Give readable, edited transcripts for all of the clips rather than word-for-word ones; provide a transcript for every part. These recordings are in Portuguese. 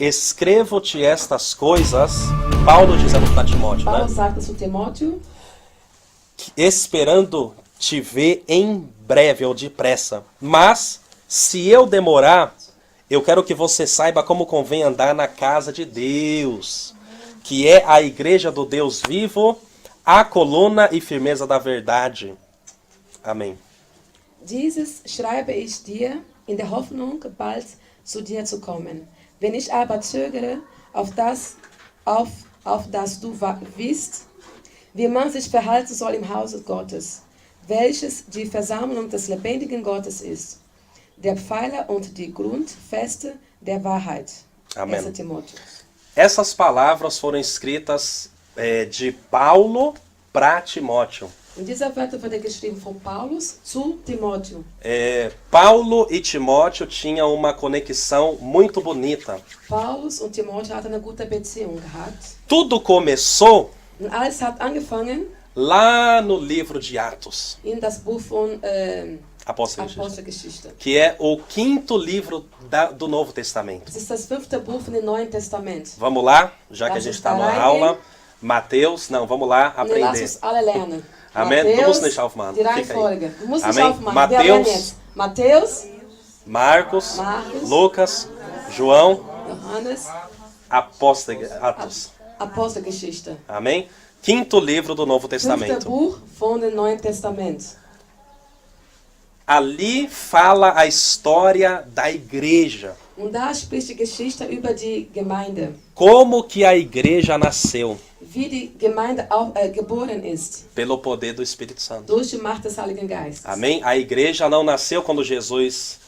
escrevo-te estas coisas, Paulo dizendo para Timóteo, Paulus né? sagt es zu Timotheus, Esperando te ver em breve ou depressa. Mas, se eu demorar, eu quero que você saiba como convém andar na casa de Deus, que é a igreja do Deus vivo, a coluna e firmeza da verdade. Amém. dieses schreibe ich dir in der Hoffnung, bald zu dir zu kommen. Wenn ich aber zögere, auf das du wisst, wie man sich verhalten soll im Hause Gottes, welches die Versammlung des lebendigen Gottes ist, der Pfeiler und die Grundfeste der Wahrheit. Amém. 1. Timóteo. Essas palavras foram escritas de Paulo para Timóteo. Und dieser Wörter wurde geschrieben von Paulus zu Timotheus. Paulo e Timóteo tinham uma conexão muito bonita. Paulus und Timotheus hatten eine gute Beziehung gehabt. Tudo começou Und alles hat angefangen lá no livro de Atos, in das Buch von Apostelgeschichte, Apostelgeschichte. que é o quinto livro do Novo Testamento. Es ist das 5. Buch von dem Neuen Testament. Vamos lá, já que a Lass gente uns está da na reingehen. aula. Mateus, não, vamos lá Und lass aprender. uns alle lernen. Amém? Du Matthäus, musst nicht aufmachen. die Fica aí. Reihenfolge. Du musst nicht Amém? aufmachen. Wir lernen jetzt. Matthäus, Marcos, Marcos, Lucas, João, Johannes, Atos. Apostelgeschichte. Amém? Quinto livro do Novo 5. Testamento. Buch von dem Neuen Testament. Ali fala a história da igreja. Und da spricht die Geschichte über die Gemeinde. Como que a igreja nasceu? Wie die Gemeinde auch, geboren ist. Pelo poder do Espírito Santo. Durch die Macht des Heiligen Geistes. Amém? A igreja não nasceu quando Jesus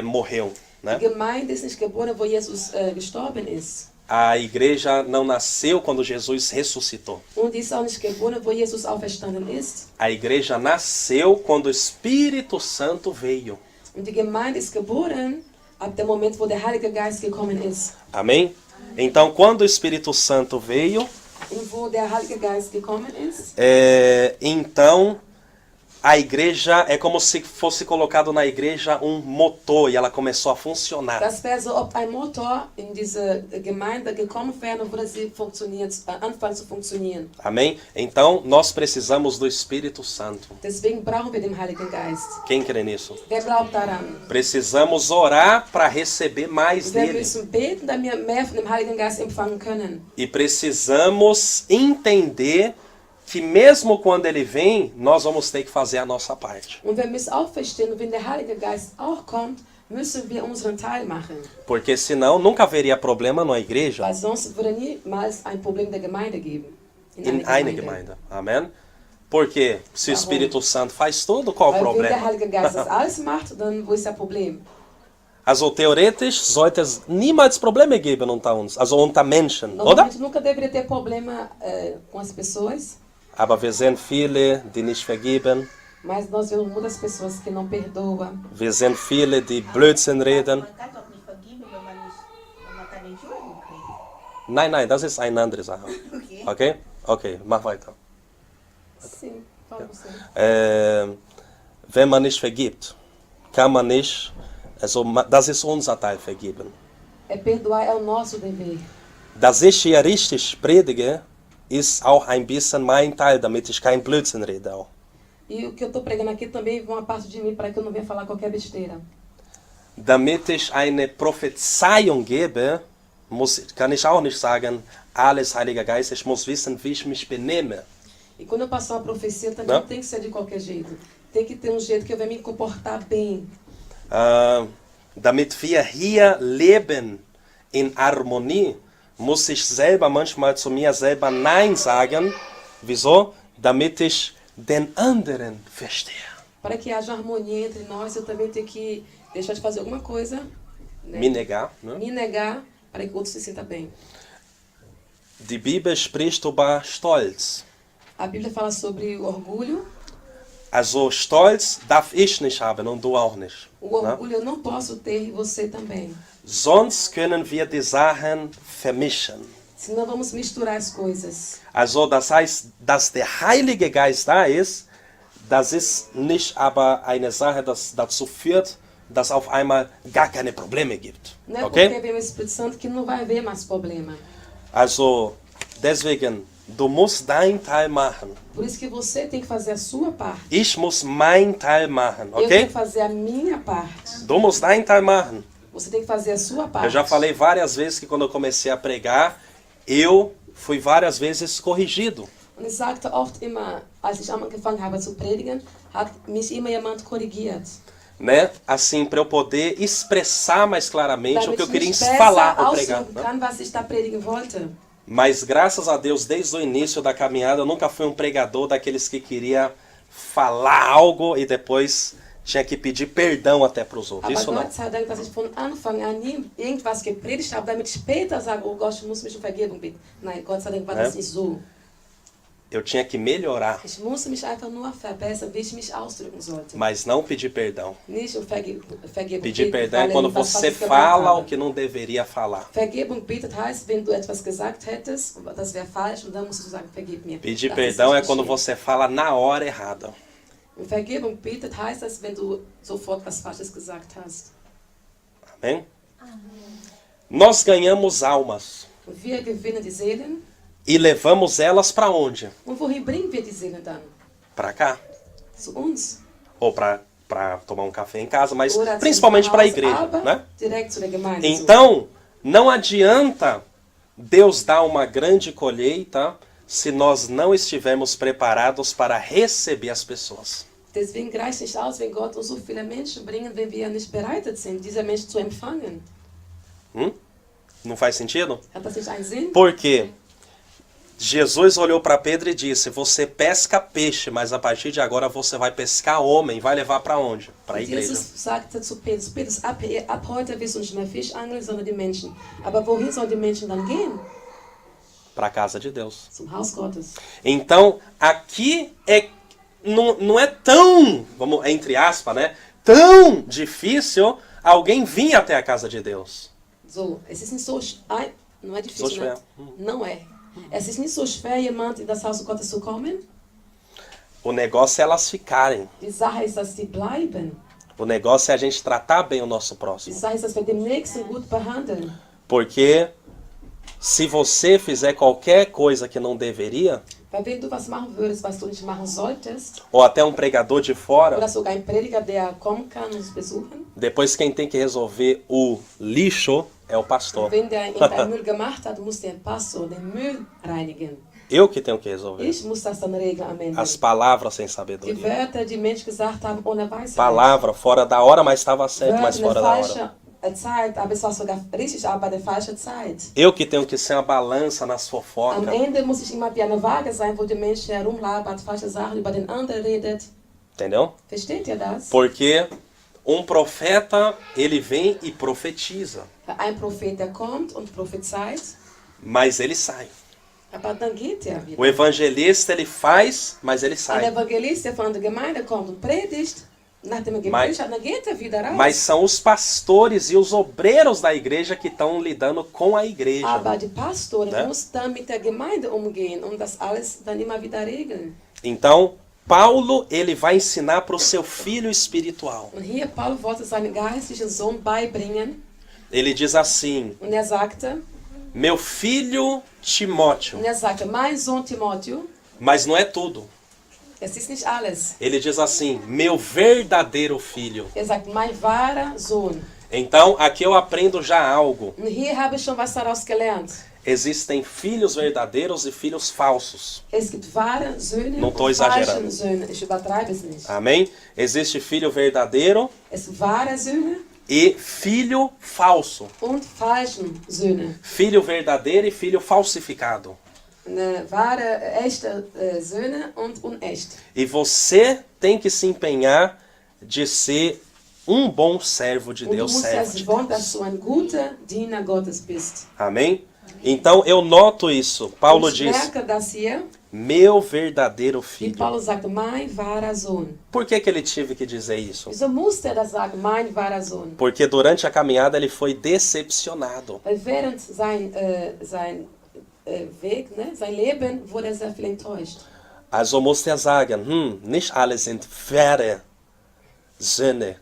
morreu, né? Die Gemeinde ist nicht geboren, wo Jesus gestorben ist. A igreja não nasceu quando Jesus ressuscitou. Und die ist auch nicht geboren, wo Jesus auferstanden ist. A igreja nasceu quando o Espírito Santo veio. Und die Gemeinde ist geboren ab dem Moment, wo der Heilige Geist gekommen ist. Amém? Então, quando o Espírito Santo veio, Und wo der Heilige Geist gekommen ist, então a igreja é como se fosse colocado na igreja um motor e ela começou a funcionar. das wäre so, ob ein Motor in diese Gemeinde gekommen wäre und würde sie anfangen zu funktionieren. Amém? Então, nós precisamos do Espírito Santo. Deswegen brauchen wir den Heiligen Geist. Quem crê nisso? Wer glaubt daran? Precisamos orar para receber mais Wir dele. müssen beten, damit wir mehr von dem Heiligen Geist empfangen können. E precisamos entender que mesmo quando ele vem, nós vamos ter que fazer a nossa parte. Und wir müssen auch verstehen, wenn der Heilige Geist auch kommt, müssen wir unseren Teil machen. Porque senão nunca haveria problema na igreja, Weil sonst würde niemals ein Problem der Gemeinde geben. em eine Gemeinde. Amém? Porque se o Espírito Santo faz tudo, qual o Weil wenn der problema? Heilige Geist das alles macht, dann wo ist das Problem? Also theoretisch sollte es niemals Probleme geben unter uns, also unter Menschen, oder? Normalmente nunca deveria ter problema com as pessoas, Aber wir sehen viele, die nicht vergeben. mas nós vemos muitas pessoas que não perdoam. Wir sehen viele, die Blödsinn reden. Man kann doch nicht vergeben, wenn man keine Entschuldigung kriegt. Nein, das ist eine andere Sache. Okay. Okay? Okay, mach weiter. Sim, fala você. Wenn man nicht vergibt, kann man nicht, also das ist unser Teil, vergeben. Perdoar é o nosso dever. Dass ich hier richtig predige, ist auch ein bisschen mein Teil, damit ich kein Blödsinn rede auch. E o que eu estou pregando aqui também é uma parte de mim para que eu não venha falar qualquer besteira. Damit ich eine Prophezeiung gebe, kann ich auch nicht sagen, alles Heiliger Geist, ich muss wissen, wie ich mich benehme. E quando eu passar uma profecia também não tem que ser de qualquer jeito. Tem que ter um jeito que eu venha me comportar bem. Damit wir hier leben in Harmonie, muss ich selber manchmal zu mir selber Nein sagen. Wieso? Damit ich den anderen verstehe. Para que haja harmonia entre nós, eu também tenho que deixar de fazer alguma coisa, né? Me negar. Ne? Me negar para que o outro se sinta bem. Die Bibel spricht über Stolz. A Bíblia fala sobre o orgulho. Also Stolz darf ich nicht haben und du auch nicht. O Ne? orgulho eu não posso ter e você também. Sonst können wir die Sachen vermischen. Senão vamos misturar as coisas. Also das heißt, dass der Heilige Geist da ist, das ist nicht aber eine Sache, das dazu führt, dass auf einmal gar keine Probleme gibt. Não é porque Okay? vem o Espírito Santo que não vai haver mais problema. Also, deswegen, du musst dein Teil machen. Por isso que você tem que fazer a sua parte. Ich muss mein Teil machen, Eu tenho ok? que fazer a minha parte. Du musst dein Teil machen. Você tem que fazer a sua parte. Eu já falei várias vezes que quando eu comecei a pregar, eu fui várias vezes corrigido. Und ich sagte oft immer, als ich angefangen habe zu predigen, hat mich immer jemand korrigiert. Né? Assim, para eu poder expressar mais claramente o Damit que eu ich queria mich besser falar ou pregar. ausdrücken Né? kann, was ich da predigen wollte. Mas graças a Deus, desde o início da caminhada, eu nunca fui um pregador daqueles que queria falar algo e depois tinha que pedir perdão até para os outros. Aber Isso não. Gott sei Dank, dass ich von Anfang an nie irgendwas gepredigt habe, damit ich später sage, oh Gott, ich muss mich um Vergebung bitten. Nein, Gott sei Dank war das nicht so. Eu tinha que melhorar, Ich musste mich einfach nur verbessern, wie ich mich ausdrücken sollte. mas não pedir perdão. Nicht um Vergebung Pedir bitten, perdão é weil quando irgendwas você falsch gemacht fala habe. o que não deveria falar. Vergebung bittet heißt, wenn du etwas gesagt hättest, das wäre falsch, und dann musst du sagen, vergib mir. Pedir Das perdão ist é nicht quando geschehen. você fala na hora errada. Und Vergebung bittet heißt das, wenn du sofort was Falsches gesagt hast. Amém? Nós ganhamos almas Und wir gewinnen die Seelen. e levamos elas para onde? Und wohin bringen wir die Seelen dann? Para cá. Zu uns. Ou para tomar um café em casa, mas Oder principalmente zum para a Haus, igreja, aber né? direkt zu der Gemeinde. Então, não adianta Deus dar uma grande colheita se nós não estivermos preparados para receber as pessoas. Deswegen reicht nicht aus, wenn Gott uns so viele Menschen bringt, wenn wir nicht bereitet sind, diese Menschen zu empfangen. Não faz sentido? Hat das nicht einen Sinn? Porque Jesus olhou para Pedro e disse: você pesca peixe, mas a partir de agora você vai pescar homem. Vai levar para onde? Para a igreja. Jesus sagte zu Petrus, Petrus, ab heute wirst du nicht mehr Fisch angeln, sondern die Menschen. Aber wohin sollen die Menschen dann gehen? Para a casa de Deus. Zum Haus Gottes. Então, aqui não é tão, vamos, entre aspas, né? Tão difícil alguém vir até a casa de Deus. So, es ist nicht so, não é difícil, So schwer. né? Não é. Es ist nicht so schwer, jemand in das Haus Gottes zu kommen. O negócio é elas ficarem. Die Sache ist, dass die bleiben. O negócio é a gente tratar bem o nosso Die próximo. Sache ist, dass wir den Nächsten gut behandeln. Porque se você fizer qualquer coisa que não deveria, Weil wenn du was machen würdest, was du nicht machen solltest, ou até um pregador de fora, oder sogar ein Prediger, der kommen kann, uns besuchen, depois quem tem que resolver o lixo é o pastor. wenn der irgendeinen Müll gemacht hat, muss der Pastor den Müll reinigen. Eu que tenho que resolver. Ich muss das dann regeln am Ende. As palavras sem Die sabedoria. Wörter, die Menschen gesagt haben, ohne Weisheit. Palavra fora da hora, mas estava certo, mas Wörter in fora der da hora. falschen Zeit, aber es war sogar richtig, aber der falsche Zeit. Eu que tenho que ser uma balança nas Am fofocas. Ende muss ich immer wie eine Waage sein, wo die Menschen herumlabert, falsche Sachen über den anderen redet. Entendeu? Versteht ihr das? Porque profeta, ele vem e profetiza. Ein Prophet, der kommt und prophezeit, Mas ele sai. aber dann geht er wieder. O evangelista, ele faz, mas ele Ein sai. Evangelist, der von der Gemeinde kommt und predigt, nachdem er gepredigt hat, dann geht er wieder raus. Mas são os pastores e os obreiros da igreja que estão lidando com a igreja. Aber die Pastoren Ne? muss dann mit der Gemeinde umgehen und das alles dann immer wieder regeln. Então, Paulo, ele vai ensinar para o seu filho espiritual. Und hier, Paulus wollte seinen geistlichen Sohn beibringen Ele diz assim: und er sagte, meu filho Timóteo. mein Sohn Timotheus, Mas não é tudo. es ist nicht alles. Ele diz assim: meu verdadeiro filho. Er sagt, mein wahrer Sohn. Então, aqui eu aprendo já algo. Und hier habe ich schon was daraus gelernt. Existem filhos verdadeiros e filhos falsos. Es gibt wahre Söhne Não und tô falsche exagerando. Söhne. Ich übertreibe es nicht. Amém? Existe filho verdadeiro Es gibt wahre Söhne e filho falso. und falschen Söhne. Filho verdadeiro e filho falsificado. Wahre, echte Söhne und unecht. E você tem que se empenhar de ser um bom servo de Und du Deus, musst servo es de wollen, Deus. dass du ein guter Diener Gottes bist. Amém? Então eu noto isso. Paulo Ich diz: merke das hier, meu verdadeiro wie filho. Paulus sagt, mein wahrer Sohn. Por que ele tive que dizer isso? Wieso musste er das sagen, mein wahrer Sohn? Porque durante a caminhada ele foi decepcionado. Weil während sein Weg, ne, sein Leben, wurde er sehr viel enttäuscht. Also musste er sagen, nicht alle sind wahre Söhne.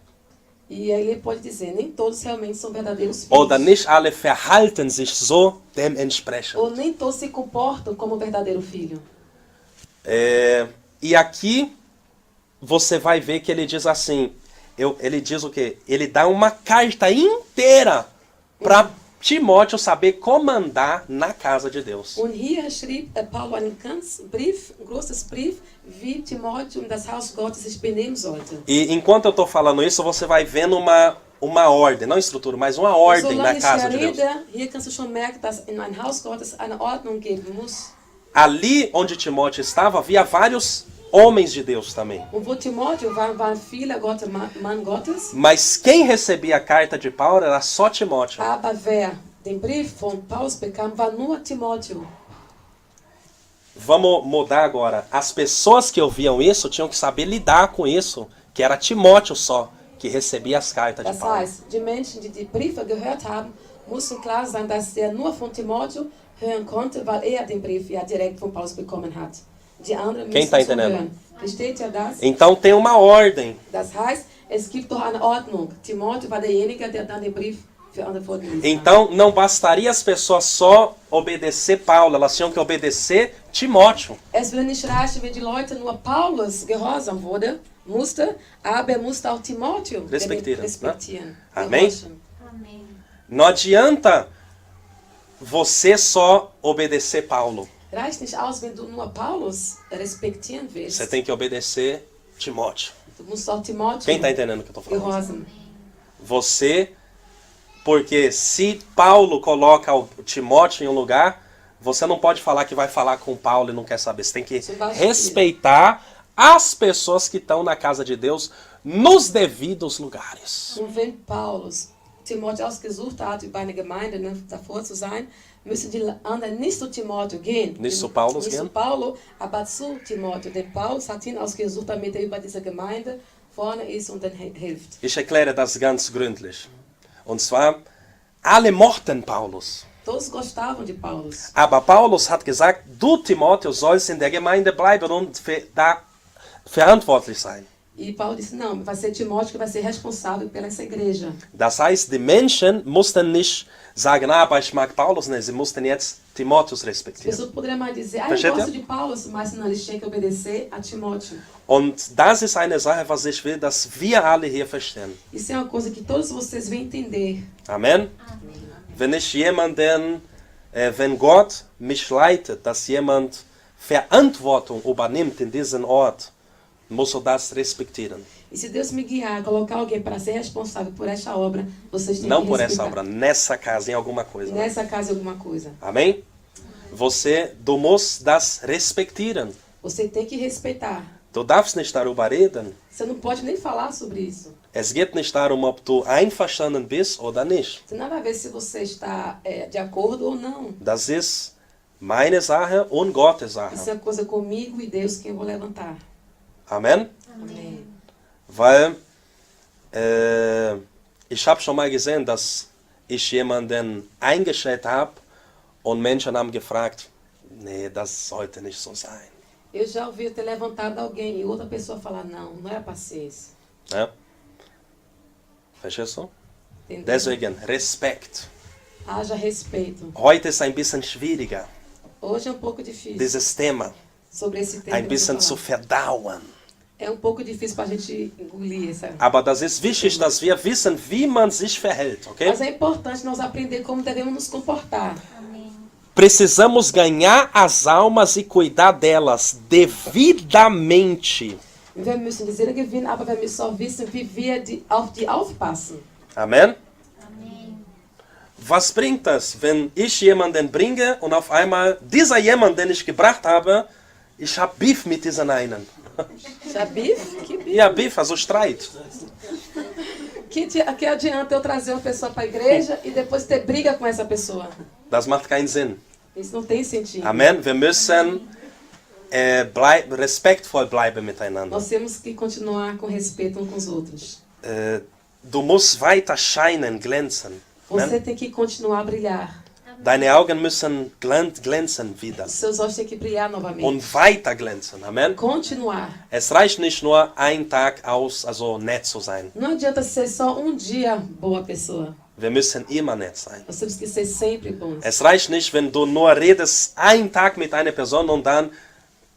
E aí ele pode dizer, nem todos realmente são verdadeiros filhos. Oder nicht alle verhalten sich so dementsprechend. Ou nem todos se comportam como verdadeiro filho. E aqui você vai ver que ele diz assim, ele diz o quê? Ele dá uma carta inteira para Timóteo saber comandar na casa de Deus. Und hier schrieb Paulus einen ganzen Brief, ein großes Brief, wie Timotheus das Haus Gottes sich benehmen sollte. E enquanto eu estou falando isso, você vai vendo uma ordem, não estrutura, mas uma ordem na casa de Deus. Hier kannst du schon merken, dass in ein Haus Gottes eine Ordnung geben muss. Ali onde Timóteo estava, havia vários homens de Deus também. Und wo Timotheus war viele Mann Gottes. Mas quem recebia a carta de Paulo era só Timóteo. Aber wer den Brief von Paulus bekam, war nur Timotheus. Vamos mudar agora. As pessoas que ouviam isso tinham que saber lidar com isso, que era Timóteo só que recebia as cartas de Das Paulo. heißt, die Menschen, die die Briefe gehört haben, mussten klar sein, dass er nur von Timotheus hören konnte, weil er den Brief ja direkt von Paulus bekommen hat. Die anderen Quem mussten está so entendendo? hören. Versteht ihr das? Então tem uma ordem. Das heißt, es gibt doch eine Ordnung. Timotheus war derjenige, der dann den Brief für andere vorgelesen hat. Então não bastaria as pessoas só obedecer Paulo, elas tinham que obedecer Timóteo. Es würde nicht reichen, wenn die Leute nur Paulus gehorsam musste, aber musste auch Timotheus respektieren. Ne? Amém? Gehorchen. Amém. Não adianta você só obedecer Paulo. Reicht nicht aus, wenn du nur Paulus respektieren willst. Você tem que obedecer Timóteo. Du musst auch Timotheus Quem está entendendo o que eu estou falando? gehorsam. Você, porque se Paulo coloca o Timóteo em um lugar, você não pode falar que vai falar com Paulo e não quer saber. Você tem que respeitar as pessoas que estão na casa de Deus nos devidos lugares. Und wenn Paulus Timotheus ausgesucht hat, über eine Gemeinde davor zu sein, müssen die anderen nicht zu Timotheus gehen. Nicht zu Paulus nicht gehen? zu Paulo, aber zu Timotheus. Denn Paulus hat ihn ausgesucht, damit er über diese Gemeinde vorne ist und dann hilft. Ich erkläre das ganz gründlich. Und zwar, alle mochten Paulus. Todos gostavam de Paulus. Aber Paulus hat gesagt, du Timotheus sollst in der Gemeinde bleiben und da verantwortlich sein. E Paulo disse, não, vai ser Timóteo que vai ser responsável pela essa igreja. Das heißt, die Menschen mussten nicht sagen, aber ich mag Paulus nicht, sie mussten jetzt Timotheus As respektieren. pessoas poderiam mais dizer, eu Versteht gosto ihr? de Paulo, mas não, eles tinham que obedecer a Timóteo. Und das ist eine Sache, was ich will, dass wir alle hier verstehen. Isso é uma coisa que todos vocês vão entender. Amen? Wenn ich jemanden, wenn Gott mich leitet, dass jemand Verantwortung übernimmt in diesem Ort, muss er das respektieren. E se Deus me guiar, colocar alguém para ser responsável por esta obra, vocês têm Não que por respeitar. essa obra, nessa casa, em alguma coisa. Nessa casa alguma coisa. Amém? Du musst das respektieren. Você tem que respeitar. Du darfst nicht darüber reden. Você não pode nem falar sobre isso. Es geht nicht darum, ob du einverstanden bist oder nicht. Tem nada a ver se você está de acordo ou não. Das ist meine Sache und Gottes Isso é Sache. coisa comigo e Deus que eu vou levantar. Amen? Amém. Weil ich habe schon mal gesehen, dass ich jemanden eingestellt habe und Menschen haben gefragt, nee, das sollte nicht so sein. Eu já ouvi ter levantado alguém e outra pessoa falar, não, não era para ser isso. Ja? Verstehst du? Entendeu? Deswegen Respekt. Haja respeito. Heute ist ein bisschen schwieriger, Hoje é um pouco difícil dieses Thema sobre esse tema. ein que eu bisschen vou zu falar. verdauen. É um pouco difícil para a gente engolir essa. Aber das ist wichtig, dass wir wissen, wie man sich verhält, okay? Mas é importante nós aprender como devemos nos comportar. Amém. Precisamos ganhar as almas e cuidar delas devidamente. Wir müssen die Seele gewinnen, aber wir müssen auch wissen, wie wir auf die aufpassen. Amen? Amém. Was bringt das, wenn ich jemanden bringe und auf einmal dieser jemand, den ich gebracht habe, ich habe Beef mit diesen einen. Já bife? Que bife? Ja, Beef, also Streit. Que adianta eu trazer uma pessoa para a igreja e depois ter briga com essa pessoa? Das macht keinen Sinn. Isso não tem sentido. Amen? Wir müssen respektvoll bleiben miteinander. Nós temos que continuar com respeito uns com os outros. Du musst weiter scheinen, glänzen. Você Amen? tem que continuar a brilhar. Deine Augen müssen glänzen wieder. Seus olhos têm que brilhar novamente. Und weiter glänzen. Amen. Continuar. Es reicht nicht nur, ein Tag also nett zu sein. Não adianta ser só um dia boa pessoa. Wir müssen immer nett sein. Nós temos que ser sempre bons. Es reicht nicht, wenn du nur redest, einen Tag mit einer Person und dann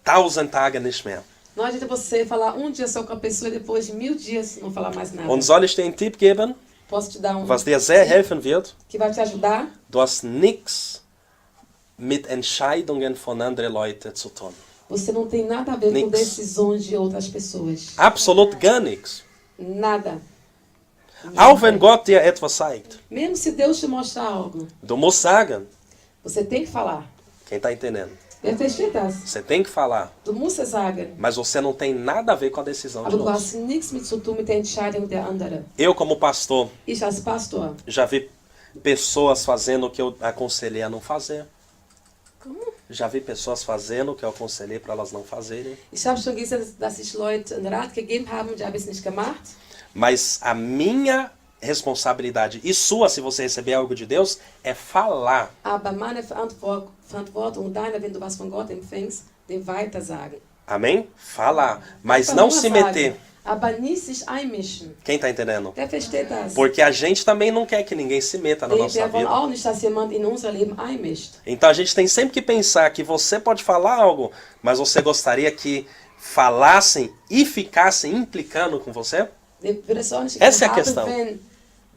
1000 Tage nicht mehr. Não adianta você falar um dia só com a pessoa e depois de 1000 dias não falar mais nada. Und soll ich dir einen Tipp geben, Posso te dar was dir sehr helfen wird? que vai te ajudar? Du hast nichts mit Entscheidungen von anderen Leuten zu tun. Você não tem nada a ver com Nix. decisões de outras pessoas. Absolut gar nichts. Nada. Auch wenn Gott dir etwas zeigt. Mesmo se Deus te mostrar algo, Du musst sagen. você tem que falar. Quem está entendendo? Wer versteht das? Você tem que falar. Du musst es sagen. Mas você não tem nada a ver com a decisão de Aber du outros. hast nichts mit zu tun mit der Entscheidung der anderen. Eu, como pastor, Ich als Pastor. já vi pessoas fazendo o que eu aconselhei a não fazer. Como? Já vi pessoas fazendo o que eu aconselhei para elas não fazerem. Ich habe schon gesehen, dass ich Leute einen Rat gegeben habe und die haben es nicht gemacht. Mas a minha responsabilidade e sua, se você receber algo de Deus, é falar. Aber meine Verantwortung und deine, wenn du was von Gott empfängst, dem weiter sagen. Amém? Falar. Mas Einfach não nur se sagen, meter. Aber nicht sich einmischen. Quem está entendendo? Wer versteht das? Porque a gente também não quer que ninguém se meta na nossa Wir wollen vida. auch nicht, dass jemand in unser Leben einmischt. Então a gente tem sempre que pensar que você pode falar algo, mas você gostaria que falassem e ficassem implicando com você? Würde es auch nicht Essa é a haben, questão. wenn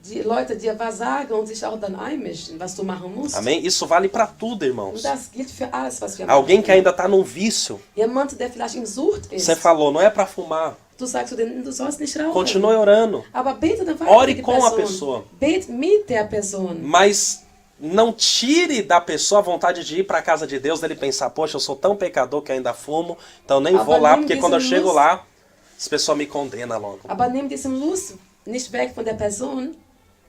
die Leute dir was sagen und sich auch dann einmischen, was du machen musst. Amém? Isso vale para tudo, Und irmãos. das gilt für alles, was wir Alguém machen. que ainda está num vício, Jemand, der vielleicht in Sucht ist. você falou, não é para fumar. Du sagst zu denen, du sollst nicht rauchen. Continue orando. Aber bete dann weiter Ore mit com a pessoa. Bete mit der Person. Mas não tire da pessoa a vontade de ir para a casa de Deus, dele pensar, poxa, eu sou tão pecador que ainda fumo, então nem vou lá, porque quando eu chego lá, as pessoas me condenam logo. Aber nimm diesen Lust nicht weg von der Person,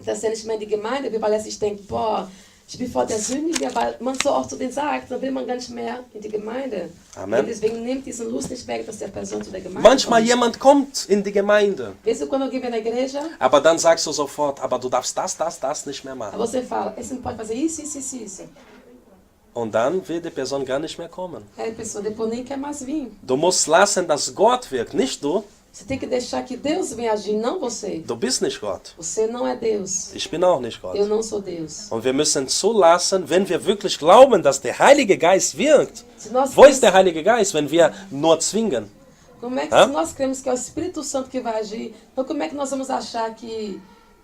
dass er nicht mehr in die Gemeinde will, weil er sich denkt, boah, ich bin voll der Sündige, weil man so oft zu denen sagt, dann will man gar nicht mehr in die Gemeinde. Amen. Und deswegen nimmt diesen Lust nicht weg, dass der Person zu der Gemeinde Manchmal kommt. jemand kommt in die Gemeinde, Weißt du, quando alguém vem na igreja, aber dann sagst du sofort, aber du darfst das nicht mehr aí machen. você fala, esse não pode fazer isso, isso, isso, isso. Und dann wird die Person gar nicht mehr kommen. Aí a pessoa depois nem quer mais vir. Du musst lassen, dass Gott wirkt, nicht du. Você tem que deixar que Deus venha agir, não você. Du bist nicht Gott. Você não é Deus. Ich bin auch nicht Gott. Eu não sou Deus. Und wir müssen zulassen, wenn wir wirklich glauben, dass der Heilige Geist wirkt. Se nós Wo ist der Heilige Geist, wenn wir nur zwingen? Como é que Hã? se nós cremos que é o Espírito Santo que vai agir, então como é que nós vamos achar que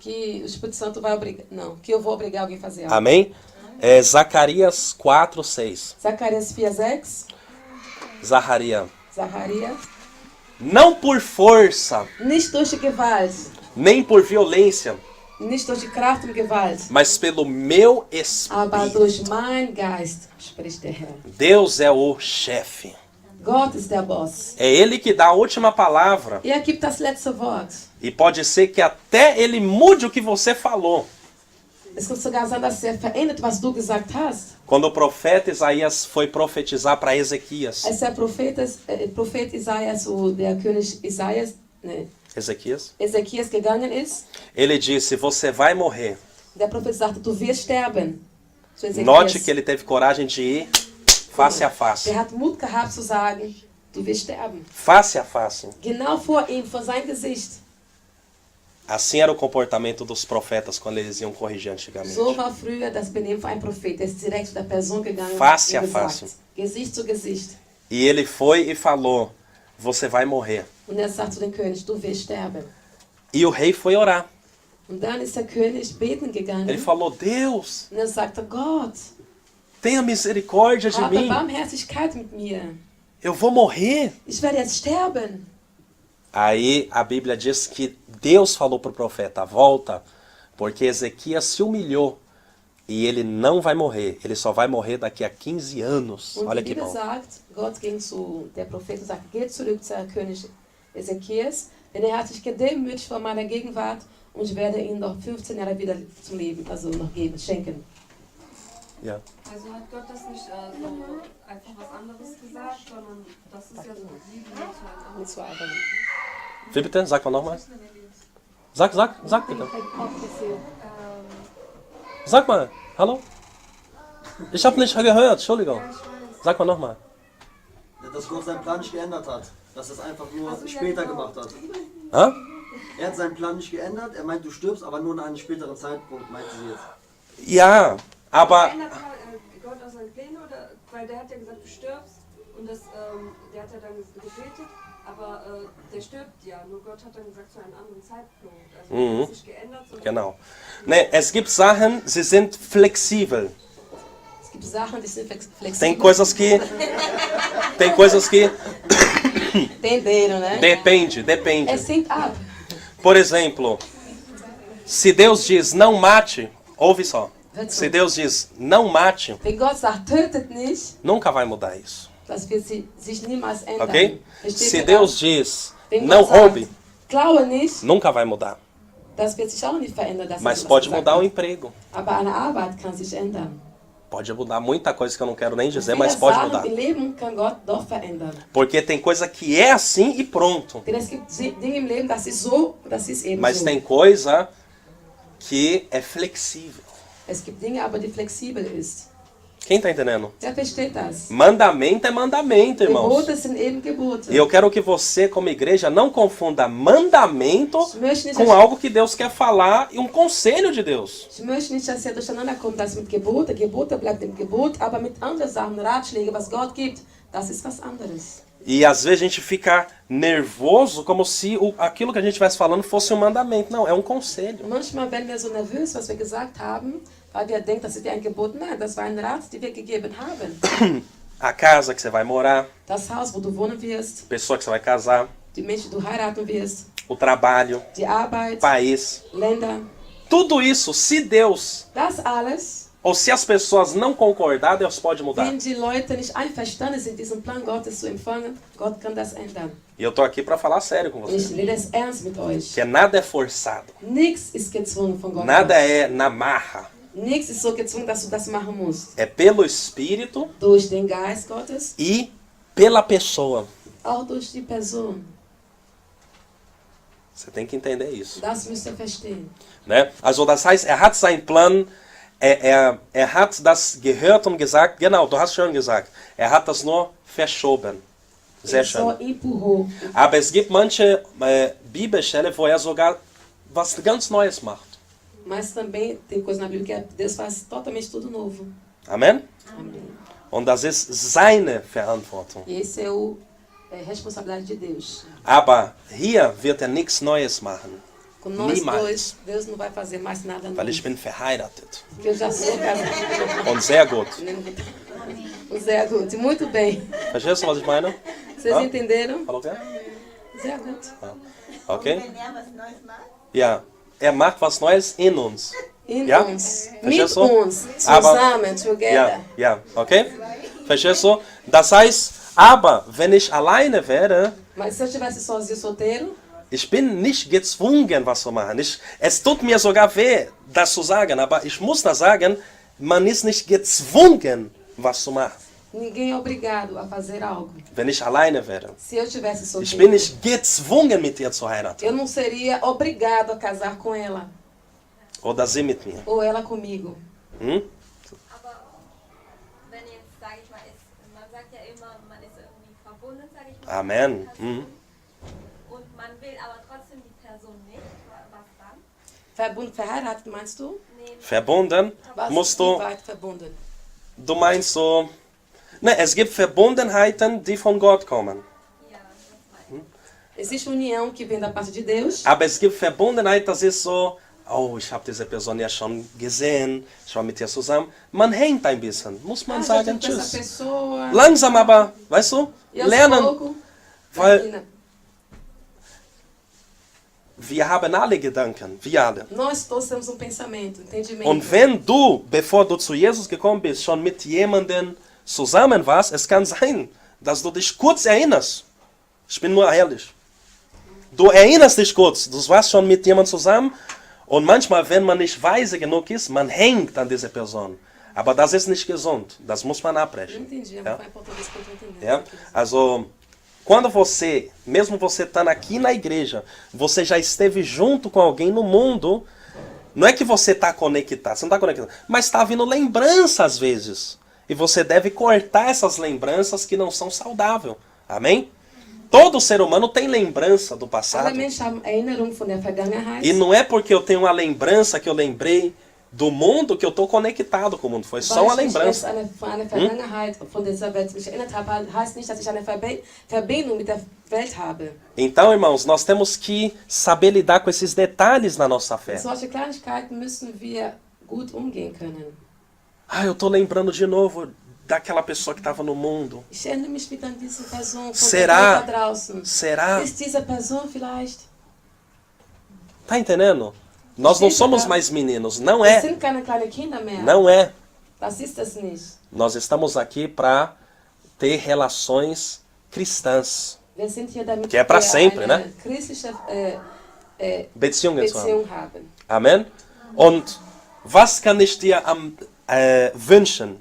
o Espírito Santo vai obrigar? Não, que eu vou obrigar alguém a fazer algo. Amém? Zacarias 4:6. Zacarias 4:6, Zacarias. Zacarias. Não por força, Nicht durch die Gewalt, nem por violência, nicht durch die Kraft und Gewalt, mas pelo meu aber Espírito. durch mein Geist, spricht der Herr. Deus é o chefe. Gott ist der Boss. É Ele que dá a última palavra. Er gibt das letzte Wort. E pode ser que até Ele mude o que você falou. Es kann sogar sein, dass er verändert, was du gesagt hast. Quando o profeta Isaías foi profetizar para Ezequias. Als der Prophet Isaias, der König Isaias, Ezekias gegangen ist, Ele disse, você vai morrer. der Prophet sagte, du wirst sterben. Zu Ezekias. Note que ele teve coragem de ir face a face. Der hat Mut gehabt zu sagen, du wirst sterben. Face a face. Genau vor ihm, vor sein Gesicht. Assim era o comportamento dos profetas quando eles iam corrigir antigamente. So war früher das Benehmen für einen Prophet. Er ist direkt zu der Person gegangen Face und a gesagt, face. Gesicht zu Gesicht. E ele foi e falou, você vai morrer. Und er sagt zu dem König, du wirst sterben. E o rei foi orar. Und dann ist der König beten gegangen. Ele falou, Deus, Und er sagte, Gott, tenha misericórdia de habe mim. Barmherzigkeit mit mir. Eu vou morrer. Ich werde jetzt sterben. Aí a Bíblia diz que Deus falou para o profeta, volta, porque Ezequias se humilhou e ele não vai morrer. Ele só vai morrer daqui a 15 anos. Und Olha die que Bibel bom. sagt, Gott ging zu, der Prophet und sagte, geh zurück zu König Ezekias, denn er hat sich gedemütigt vor meiner Gegenwart und ich werde ihm noch 15 Jahre wieder zum Leben, also noch geben, schenken. Ja. Also hat Gott das nicht so einfach was anderes gesagt, sondern das ist ja so geblieben. Und zwar aber Wie bitte? Sag mal nochmal. Sag bitte. Sag mal. Hallo? Ich habe nicht gehört, Entschuldigung. Sag mal nochmal. Dass Gott seinen Plan nicht geändert hat. Dass er es einfach nur später gemacht hat. Hä? Er hat seinen Plan nicht geändert. Er meint, du stirbst, aber nur in einem späteren Zeitpunkt, meinte sie jetzt. Ja, aber Ändert Gott auch seine Pläne? Oder, weil der hat ja gesagt, du stirbst. Und das, der hat ja dann gebetet. Aber der stirbt ja. Nur Gott hat dann gesagt, zu einem anderen Zeitpunkt. Also er hat sich geändert. genau. Ne, es gibt Sachen, sie sind flexibel. Es gibt Sachen, die sind flexibel. Tem coisas que Entenderam, né? depende. É sempre ab. Por exemplo, se Deus diz não mate, ouve só. Se Deus diz não mate, Wenn Gott sagt, tötet nicht, nunca vai mudar isso, das wird sich niemals ändern. ok? Versteht Se ihr Deus das? diz Wenn não Gott sagt, roube, klaue nicht, nunca vai mudar. das wird sich auch nicht verändern. Das Mas ist, was pode er mudar o sagt. emprego. Aber eine Arbeit kann sich ändern. Pode mudar muita coisa que eu não quero nem dizer, Viele mas pode Sachen mudar. im Leben kann Gott doch verändern. Porque tem coisa que é assim e pronto. Denn es gibt Dinge im Leben, das ist so, das ist eben Mas so. tem coisa que é flexível. Es gibt Dinge, aber die flexibel ist. Quem tá entendendo? Wer versteht das? Mandamento é mandamento, irmãos. Gebote sind eben Gebote. E eu quero que você, como igreja, não confunda mandamento Ich möchte nicht, com dass, algo que Deus quer falar e um conselho de Deus. ich möchte nicht, dass ihr durcheinander kommt, das mit Gebote. Gebote bleibt im Gebot, aber mit anderen Sachen, Ratschläge, was Gott gibt, das ist was anderes. E às vezes a gente fica nervoso como se aquilo que a gente estivesse falando fosse um mandamento. Não, é um conselho. Und manchmal werden wir so nervös, was wir gesagt haben, weil wir denken, das ist ja ein Gebot. Nein, das war ein Rat, den wir gegeben haben. A casa que você vai morar, Das Haus, wo du wohnen wirst, a pessoa que você vai casar, die Menschen, die du heiraten wirst, o trabalho, die Arbeit, o país. Länder, Tudo isso, se Deus das alles, ou se as pessoas não concordar, Deus pode mudar. wenn die Leute nicht einverstanden sind, diesen Plan Gottes zu empfangen, Gott kann das ändern. E eu tô aqui para falar sério com Und ich você. rede es ernst mit euch. Que nada é forçado. Nichts ist gezwungen von Gott. Nada é na marra. Nichts ist so gezwungen, dass du das machen musst. É pelo Espírito Durch den Geist Gottes, e pela pessoa. auch durch die Person. Você tem que entender isso. Das müsst ihr verstehen. Ne? Also das heißt, er hat seinen Plan, er hat das gehört und gesagt, genau, du hast schon gesagt, er hat das nur verschoben. Sehr Só schön. empurrou. Aber es gibt manche Bibelstellen, wo er sogar was ganz Neues macht. Mas também tem coisa na Bíblia que Deus faz totalmente tudo novo. Amen? Amém. Und das ist seine Verantwortung. E esse é a responsabilidade de Deus. Aber hier wird er nichts Neues machen. Com nós Niemals. dois, Deus não vai fazer mais nada Weil ich novo. bin verheiratet. Porque eu já sou casado. Und sehr gut. Sehr gut. Muito bem. Verstehst du, was ich meine? Vocês Ah? entenderam? Falou o quê? Sehr gut. Okay? Wenn er was Neues macht, Ja. Er macht was Neues in uns. In Ja? uns. Verstehst Mit du? uns. Aber- Zusammen. Together. Ja, okay? Verstehst du? Das heißt, aber wenn ich alleine wäre, Mas se eu estivesse sozinho, solteiro, ich bin nicht gezwungen, was zu machen. Es tut mir sogar weh, das zu sagen, aber ich muss das sagen, man ist nicht gezwungen, was zu machen, ninguém é obrigado a fazer algo. wenn ich alleine wäre. Se eu estivesse Ich solteiro, bin nicht gezwungen, mit ihr zu heiraten. eu não seria obrigado a casar com ela. Oder sie mit mir. Ou ela comigo. Hm? Aber wenn jetzt, sage ich mal, man sagt ja immer, man ist irgendwie verbunden, sage ich mal. Amen. Hm. Und man will aber trotzdem die Person nicht. Was dann? Verheiratet, meinst du? Nee, Verbunden Was musst wie du, weit verbunden? du meinst so, ne, es gibt Verbundenheiten, die von Gott kommen. ja, das meine ich. Existe união que vem da parte de Deus. Aber es gibt Verbundenheit, das ist so, oh, ich habe diese Person ja schon gesehen, ich war mit ihr zusammen. Man hängt ein bisschen, muss man Ah, sagen, já tive com essa tschüss. pessoa. Langsam aber, weißt du, E aos lernen, poucos, weil wir haben alle Gedanken, wir alle. nós todos temos pensamento, entendimento. Und wenn du, bevor du zu Jesus gekommen bist, schon mit jemandem zusammen warst, es kann sein, dass du dich kurz erinnerst. Ich bin nur ehrlich. Du erinnerst dich kurz, du warst schon mit jemandem zusammen und manchmal, wenn man nicht weise genug ist, man hängt an dieser Person. Aber das ist nicht gesund, das muss man Não abbrechen. entendi, Ja? foi em português que eu tô entendendo. É? Also, quando você, mesmo você estando aqui na igreja, você já esteve junto com alguém no mundo, Não é que você está conectado, você não está conectado, mas está vindo lembrança às vezes. E você deve cortar essas lembranças que não são saudáveis. Amém? Todo ser humano tem lembrança do passado. Alle Menschen haben Erinnerung von der Vergangenheit. E não é porque eu tenho uma lembrança que eu lembrei do mundo que eu estou conectado com o mundo. Foi só uma Weil ich mich jetzt lembrança. an eine Vergangenheit von dieser Welt mich erinnert habe, heißt nicht, dass ich eine Verbindung mit der Welt habe. Então, irmãos, nós temos que saber lidar com esses detalhes na nossa fé. Mit solche Kleinigkeiten müssen wir gut umgehen können. Ah, eu estou lembrando de novo daquela pessoa que estava no mundo. Ich erinnere mich wieder an diese Person von Será? der Welt da draußen. Será? Ist diese Person vielleicht? Tá entendendo? Nós não somos mais meninos. Não Wir é. sind keine kleinen Kinder mehr. Não é. Das ist es nicht. Nós estamos aqui para ter relações cristãs. Wir sind hier, damit Que é pra wir sempre, eine né? christliche Beziehungen zu haben. Beziehung haben. Amen? Und was kann ich dir wünschen?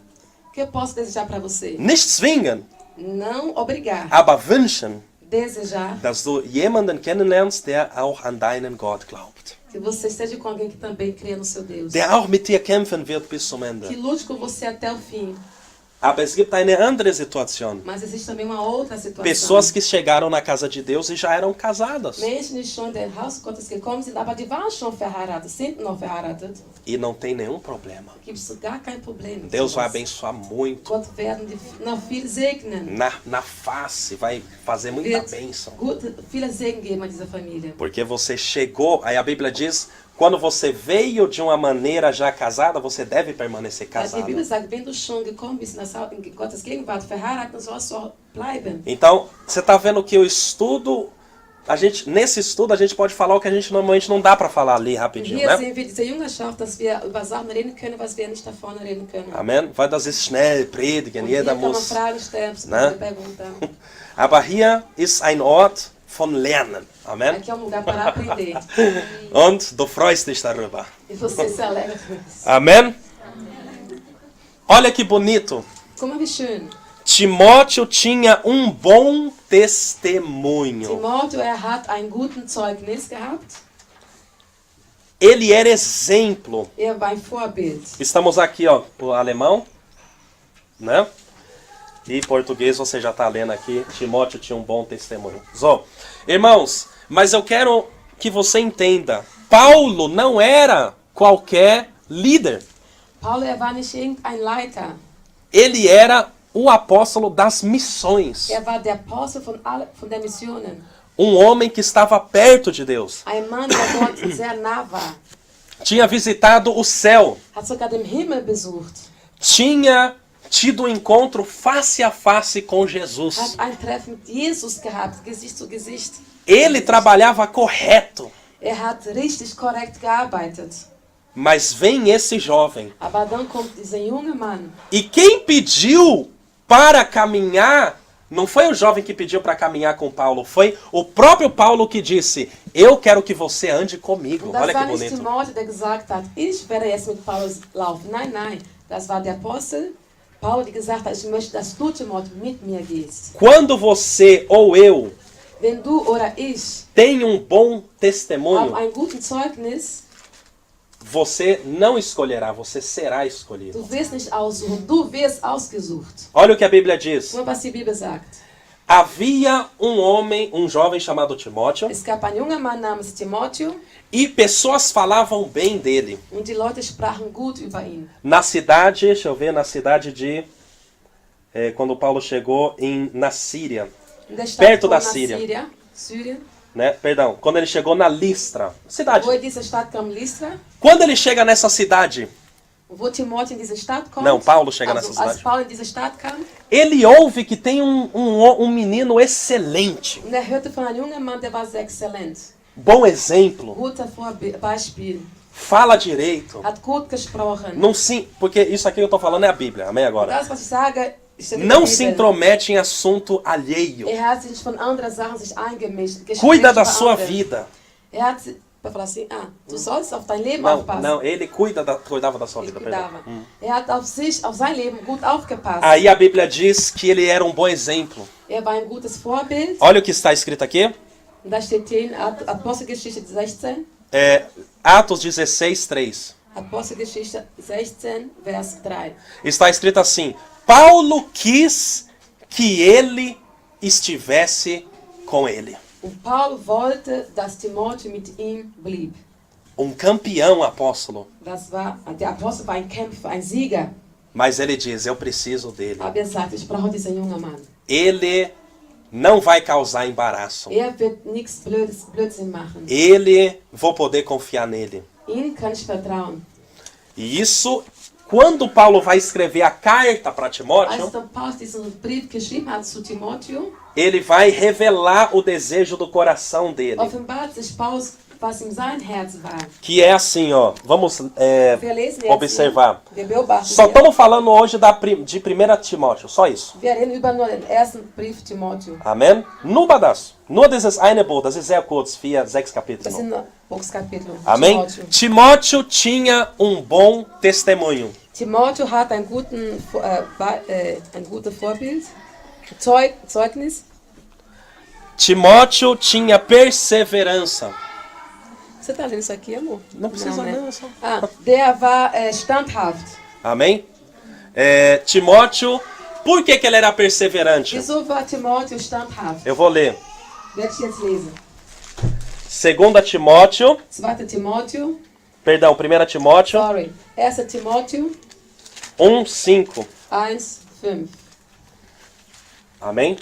O que eu posso desejar para você? Nicht zwingen, Não obrigar. aber wünschen, Desejar dass du jemanden kennenlernst, der auch an deinen Gott glaubt. que você esteja com alguém que também crê no seu Deus. Der auch mit dir kämpfen wird bis zum Que Ende. lute com você até o fim. Aber es gibt eine andere Situation. Mas existe também uma outra situação. Pessoas que chegaram na casa de Deus e já eram casadas. Menschen, die schon in den Haus Gottes gekommen sind, aber die waren schon verheiratet, sind noch verheiratet. E não tem nenhum problema. Gibt es gar kein Problem. Deus vai sowas. abençoar muito. Gott werden die noch viel segnen. Na face, vai fazer muita Wird bênção. viele Segen geben an dieser Familie. Porque você chegou, aí a Bíblia diz, quando você veio de uma maneira já casada, você deve permanecer Die Bibel casado. sagt, wenn du schon gekommen bist in Gottes Gegenwart, verheiratet, dann sollst du auch bleiben. Então, você está vendo que o estudo, nesse estudo a gente pode falar o que a gente normalmente não dá para falar ali rapidinho, Hier né? sehen wir diese Jüngerschaft, dass wir über Sachen reden können, was wir nicht da vorne reden können. Amém? Vai das vezes schnell predigen, Und hier jeder kann man muss. Fragen stellen, Ne? perguntar. Aber hier ist ein Ort von Lernen. Amém? Aqui é um lugar para aprender. Und du freust dich darüber. E você se alegra com isso. Amém? Olha que bonito. Como é schön. Timóteo tinha um bom testemunho. Timoteo, hat ein guten Zeugnis gehabt. Ele era exemplo. War ein Vorbild. Estamos aqui, ó, o alemão, né? E português você já está lendo aqui. Timóteo tinha um bom testemunho. So, irmãos, mas eu quero que você entenda. Paulo não era qualquer líder. Paulo, war nicht irgendein Leiter. Ele era o apóstolo das missões. War der Apostel von der Missionen. Um homem que estava perto de Deus. Ein Mann, der Gott sehr nah war. Tinha visitado o céu. Hat sogar den Himmel besucht. Tinha tido um encontro face a face com Jesus. Hat ein Treffen mit Jesus gehabt, Gesicht zu Gesicht. Ele trabalhava correto. Hat richtig korrekt gearbeitet. Mas vem esse jovem. Aber dann kommt dieser junge Mann. E quem pediu para caminhar, não foi o jovem que pediu para caminhar com Paulo, foi o próprio Paulo que disse, eu quero que você ande comigo. Und das Olha que war nicht bonito. Timoteo, der gesagt hat, ich werde jetzt mit Paulus laufen. Nein, nein, das war der Apostel Paulus, der gesagt hat, ich möchte, dass du, Timoteo, mit mir gehst. Quando você ou eu Wenn du oder ich tem um bom auf testemunho, ein gutes Zeugnis, você não escolherá, você será du escolhido. wirst nicht aussuchen, du wirst ausgesucht. Olha o que a Bíblia diz. Nur was die Bibel sagt. Havia um jovem chamado Timóteo, Es gab einen jungen Mann namens Timoteo e pessoas falavam bem dele. und die Leute sprachen gut über ihn. Na cidade, deixa eu ver, na cidade de... quando Paulo chegou na Síria, In der Stadt Perto da von Síria. Syrien. né? Perdão, quando ele chegou na Listra, cidade. Wo in diese Stadt kam, Lystra. Quando ele chega nessa cidade, Wo Timoteo in diese Stadt kommt. Não, Paulo chega also, nessa als cidade. Paul in diese Stadt kam. ele ouve que tem um menino excelente, Und hörte von einem jungen Mann, der war sehr exzellent. bom exemplo, Guter Beispiel. fala direito. Hat gut gesprochen. Não sim, porque isso aqui que eu tô falando é a Bíblia, amém agora? Das, was ich sage, steht in Não der se Bibel. intromete em assunto alheio. Hat sich von anderen Sachen sich eingemischt. Cuida da über sua andere. vida. Hat para falar assim, du sollst auf dein Leben Não, aufpassen. não, ele cuidava da sua Ich vida, perdão. cuidava. Hat auf sich, auf sein Leben gut aufgepasst. Aí a Bíblia diz que ele era um bom exemplo. War ein gutes Vorbild. Olha o que está escrito aqui. Und da steht hier in Apostelgeschichte 16. Atos 16, 3. Apostelgeschichte 16, Vers 3. Está escrito assim: Paulo quis que ele estivesse com ele. Und Paul wollte, dass Timotheus mit ihm blieb. Campeão apóstolo. Der Apostel war ein Kämpfer, ein Sieger. Mas ele diz, eu preciso dele. Aber sagt, ich brauche diesen jungen Mann. Ele não vai causar embaraço. Wird nichts Blödsinn machen. Vou poder confiar nele. Ihm kann ich vertrauen. E isso, quando Paulo vai escrever a carta para Timóteo, Als dann Paulus diesen Brief geschrieben hat zu Timotheus, ele vai revelar o desejo do coração dele. offenbart sich Paulus, was in sein Herz war. Que é assim, ó. Vamos Wir lesen jetzt observar. hier, wir beobachten Só hier. estamos falando hoje de 1 Timóteo, só isso. Wir reden über nur den ersten Brief Timotheus. Amen? Nur das. Nur dieses eine Buch, das ist sehr kurz, 4, 6 Kapitel. Das sind nur Buchskapitel. Amém? Timotheus. Timóteo tinha bom testemunho. Timotheus hat ein gutes Vorbild, Zeugnis. Timóteo tinha perseverança. Você está lendo isso aqui, amor? Não precisa né? não, só. Der war standhaft. Amém? Timóteo, por que ele era perseverante? Wieso war Timotheus standhaft? Eu vou ler. Werde ich jetzt lesen. 2 Timóteo, 2. Timotheus, perdão, 1 Timóteo sorry. 1. Timotheus 1:5. 1,5. Amém?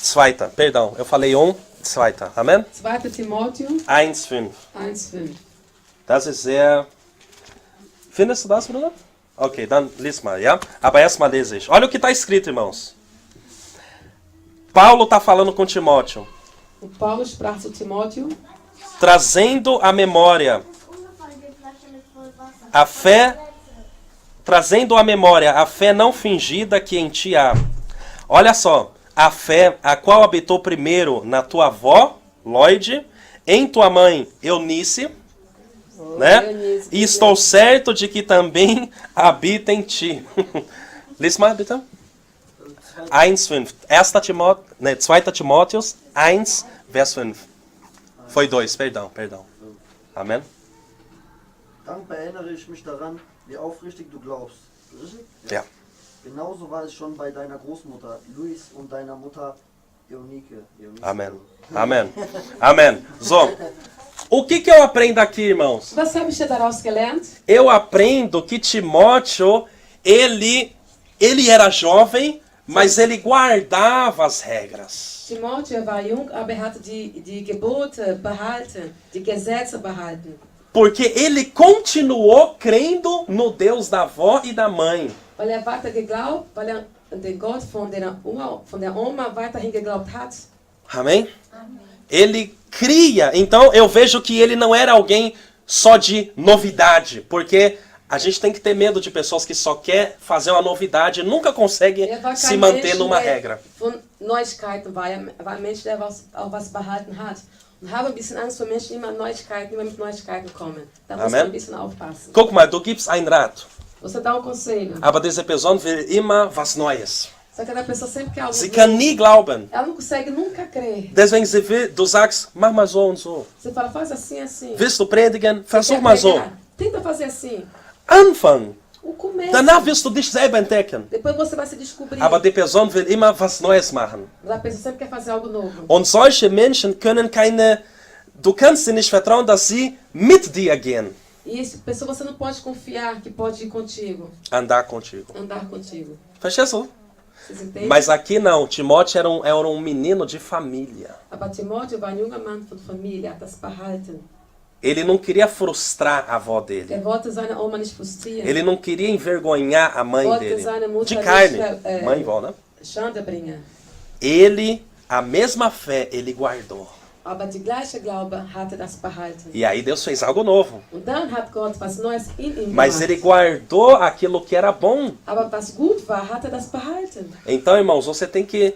Zweiter, perdão, eu falei 2. Amém? 2. Timotheus 1:5. 1,5. Das ist sehr... Findest du das, Bruder? Ok, dann lies mal, ja? Aber erstmal lese ich. Olha o que está escrito, irmãos. Paulo está falando com Timóteo, Und Paulus sprach zu Timotheus, trazendo à memória a fé, a fé não fingida que em ti há. Olha só, a fé a qual habitou primeiro na tua avó, Lloyd, em tua mãe, Eunice, né? E estou certo de que também habita em ti. Lies mal, bitte. 1,5. 2. Timóteos 1, Vers 5. Foi 2, perdão. Amen. Dann erinnere ich mich daran, wie aufrichtig du glaubst. Richtig? Ja. Genauso war es schon bei deiner Großmutter Luis und deiner Mutter Eunike. Amen. So, o que eu aprendo aqui, irmãos? was habe ich denn daraus gelernt? Eu aprendo que Timóteo, ele era jovem, mas ele guardava as regras. Timotheus war jung, aber er hatte die Gebote behalten, die Gesetze behalten. Porque ele continuou crendo no Deus da avó e da mãe. Weil er weiter geglaubt, weil er den Gott von der Oma weiterhin geglaubt hat. Amém? Ele cria. Então eu vejo que ele não era alguém só de novidade. Porque a gente tem que ter medo de pessoas que só quer fazer uma novidade e nunca consegue se manter numa regra. Von Neuigkeiten war ein Mensch, der auch was behalten hat. Und habe ein bisschen Angst vor Menschen, die immer mit Neuigkeiten kommen. Da muss man ein bisschen aufpassen. Guck mal, du gibst ein Rat. Você dá um conselho. Aber diese Person will immer was Neues. Só que a pessoa sempre quer algo Sie novo. kann nie glauben. Ela não consegue nunca crer. Deswegen du sagst, mach mal so und so. Você fala, faz assim, assim. Willst du predigen? Você Versuch quer mal so. pregar? Tenta fazer assim. Anfang. O começo. Danach wirst du dich selber entdecken. Depois você vai se descobrir. Aber die Person will immer was Neues machen. Mas a pessoa sempre quer fazer algo novo. Und solche Menschen können du kannst ihnen nicht vertrauen, dass sie mit dir gehen. E essa pessoa você não pode confiar que pode ir contigo. Andar contigo. Andar contigo. Verstehst du? Vocês entendem? Mas aqui não, Timóteo era um menino de família. Aber Timotheus war ein junger Mann von Familie, hat das behalten. Ele não queria frustrar a avó Er dele. wollte seine Oma nicht frustrieren. Ele não queria envergonhar a mãe Wollte dele. seine Mutter De carne. nicht, Mãe e vó, né? Schande bringen. A mesma fé, ele guardou. Aber die gleiche Glaube hatte das behalten. E aí Deus fez algo novo. Und dann hat Gott was Neues in ihm Mas gemacht. ele guardou aquilo que era bom. Aber was gut war, hat das behalten. Então, irmãos, você tem que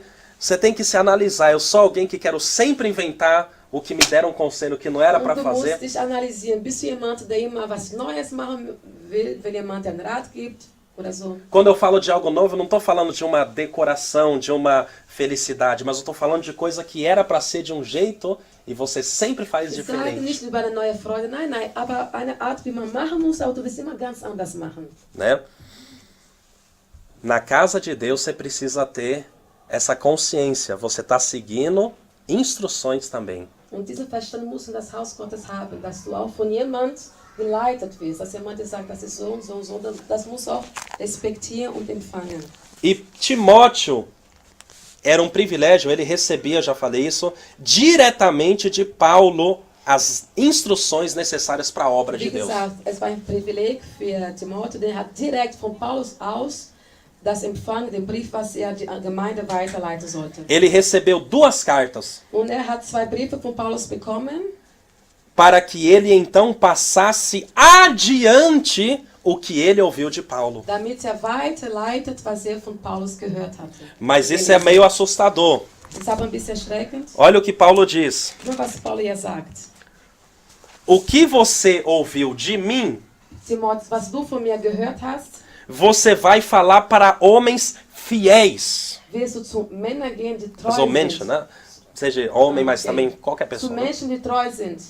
se analisar. Eu sou alguém que quero sempre inventar o que me deram um conselho que não era para Und du fazer. musst dich analysieren. Bist du jemand, der immer was Neues machen will, wenn jemand einen Rat gibt? oder so. Quando eu falo de algo novo, eu não estou falando de uma decoração, de uma felicidade, mas eu estou falando de coisa que era para ser de um jeito e você sempre faz Ich sage nicht diferente, über eine neue Freude, nein, nein, aber eine Art, wie man machen muss, aber du wirst immer ganz anders machen. né? Na casa de Deus você precisa ter essa consciência. Você está seguindo instruções também. Und diese Verstand musst du in das Haus Gottes haben, dass du auch von jemand geleitet wirst, dass jemand dir sagt, das ist so und so und so, das musst du auch respektieren und empfangen. E Timóteo era um privilégio, ele recebia, já falei isso, diretamente de Paulo as instruções necessárias para a obra de Wie Deus. gesagt, es war ein Privileg für Timotheus, der hat direkt von Paulus aus das Empfangen, den Brief, was er die Gemeinde weiterleiten sollte. Ele recebeu 2 cartas Und er hat 2 Briefe von Paulus bekommen, para que ele então passasse adiante o que ele ouviu de Paulo. damit er weiterleitet, was er von Paulus gehört hatte. Mas isso é meio assustador. Das ist aber ein bisschen erschreckend. Olha o que Paulo diz. Nur was Paulus hier sagt. O que você ouviu de mim, Timotheus, was du von mir gehört hast, você vai falar para homens fiéis. wirst du zu Männern gehen, die treu Ou Menschen, sind. né? Seja homem, mas Ok. também qualquer Zu pessoa. Né? Menschen, die treu sind,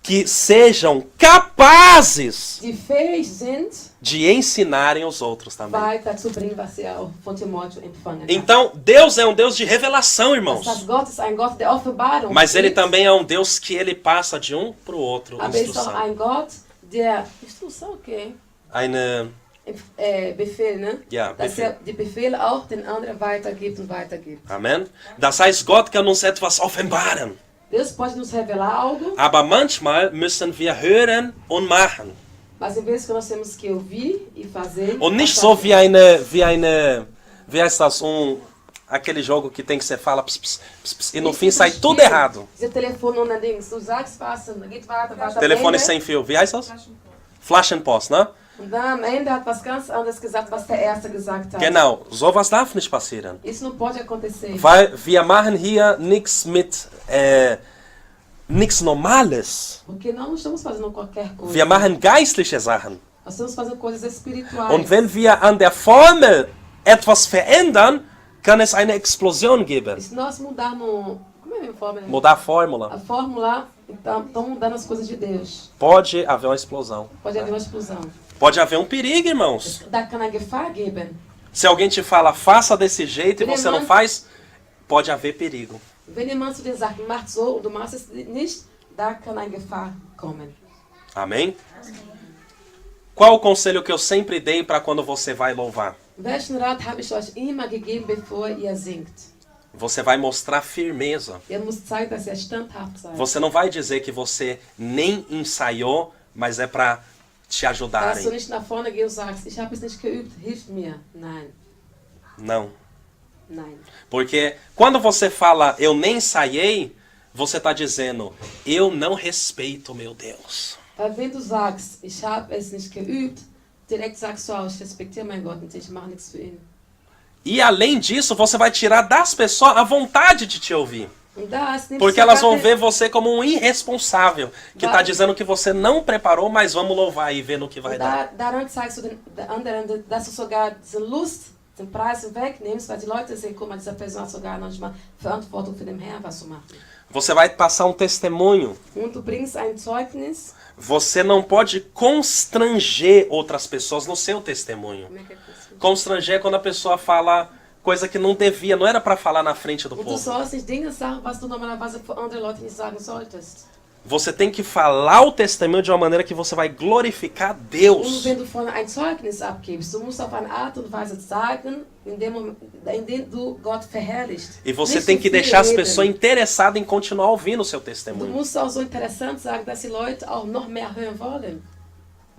Que sejam capazes die fähig sind, de ensinarem os outros também. weiterzubringen, was sie auch von Timotheus empfangen haben. Então, Deus é um Deus de revelação, Das irmãos. heißt, Gott ist ein Gott der Offenbarung. Mas ele ist, também é um Deus que ele passa de um para o outro. aber ist auch Instrução. ein Gott, der Instrução, okay. Eine, Befehl, ne? Ja, Dass Befehl. er die Befehle auch den anderen weitergibt und weitergibt. Amen? Das heißt, Gott kann uns etwas offenbaren. Deus pode nos revelar algo, Aber manchmal müssen wir hören und machen. mas em vez que nós temos que ouvir e fazer. Und nicht a so fazer. wie heißt das, aquele jogo que tem que você fala ps, ps, ps, ps, e no fim sai tudo errado. Você telefona ohne Dings, du sagst was, dann geht weiter, weiter. Telefone am Ende, sem fio, wie heißt das? Flaschenpost, ne? Und dann am Ende hat was ganz anderes gesagt, was der Erste gesagt hat. Genau, sowas darf nicht passieren. Isso não pode acontecer. Weil wir machen hier nichts mit, nichts Normales. Porque nós não estamos fazendo qualquer coisa. Wir machen geistliche Sachen. Nós estamos fazendo coisas espirituais. Und wenn wir an der Formel etwas verändern, kann es eine Explosion E geben. se nós mudarmos. Como é a minha fórmula? Mudar a fórmula, A fórmula, então, estão mudando as coisas de Deus. pode haver uma explosão. Pode haver uma explosão. Pode haver um perigo, irmãos. Da kann eine Gefahr geben. Se alguém te fala, faça desse jeito e você não faz, pode haver perigo. Wenn jemand zu dir sagt, mach so und du machst es nicht, da kann eine Gefahr kommen. Amém? Qual o conselho que eu sempre dei para quando você vai louvar? Welchen Rat habe ich euch immer gegeben, bevor ihr singt? Você vai mostrar firmeza. Ihr müsst zeigen, dass ihr standhaft seid. Você não vai dizer que você nem ensaiou, mas é para te Dass du ajudarem. nicht nach vorne gehst und sagst, ich habe es nicht geübt, hilf mir. Nein, Não. nein. Porque quando você fala eu nem ensaiei, você está dizendo eu não respeito meu Deus. Weil wenn du sagst, ich habe es nicht geübt, direkt sagst du auch, ich respektiere meinen Gott und ich mache nichts für ihn. E além disso, você vai tirar das pessoas a vontade de te ouvir. Und das nimmst Porque du elas gar vão den- ver você como um irresponsável, que está dizendo que você não preparou, mas vamos louvar e ver no que vai Und dar. daran zeigst du den anderen, dass du sogar diese Lust, den Preis wegnimmst, weil die Leute sehen, guck mal, dieser Person hat sogar noch nicht mal Verantwortung für den Herrn, was zu machen. Você vai passar um testemunho. Und du bringst ein Zeugnis. Você não pode constranger outras pessoas no seu testemunho. Constranger é quando a pessoa fala coisa que não devia, não era para falar na frente do Und du povo. sollst nicht Dinge sagen, was du normalerweise für andere Leute nicht sagen solltest. Você tem que falar o testemunho de uma maneira que você vai glorificar Und Deus. wenn du vorne ein Zeugnis abgibst, du musst auf eine Art und Weise sagen, in dem du Gott verherrlichst. E você Nicht tem so que viel deixar as reden. pessoas interessadas em continuar ouvindo o seu Du testemunho. musst auch so interessant sagen, dass die Leute auch noch mehr hören wollen.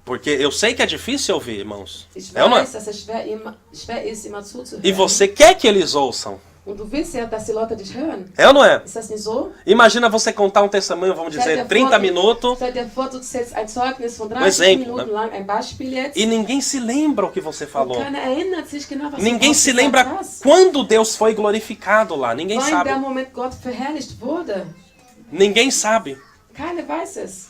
Porque eu sei que é difícil ouvir, irmãos. Ich É ou não é? weiß, dass es schwer ist, immer zuzuhören. E você quer que eles ouçam. Und du willst ja, dass die Leute dich hören. É ou não é? Ist das nicht so? Imagina você contar um testemunho, vamos dizer, 30 minutos, Stell dir vor, du zählst ein Zeugnis von 30 exemplo, Minuten né? lang, ein Beispiel jetzt. e ninguém se lembra o que você Und falou. keiner erinnert sich genau, was Ninguém du se gesagt lembra hast. quando Deus foi glorificado lá. Ninguém Wann sabe. der Moment Gott verherrlicht wurde. Ninguém sabe. Keiner weiß es.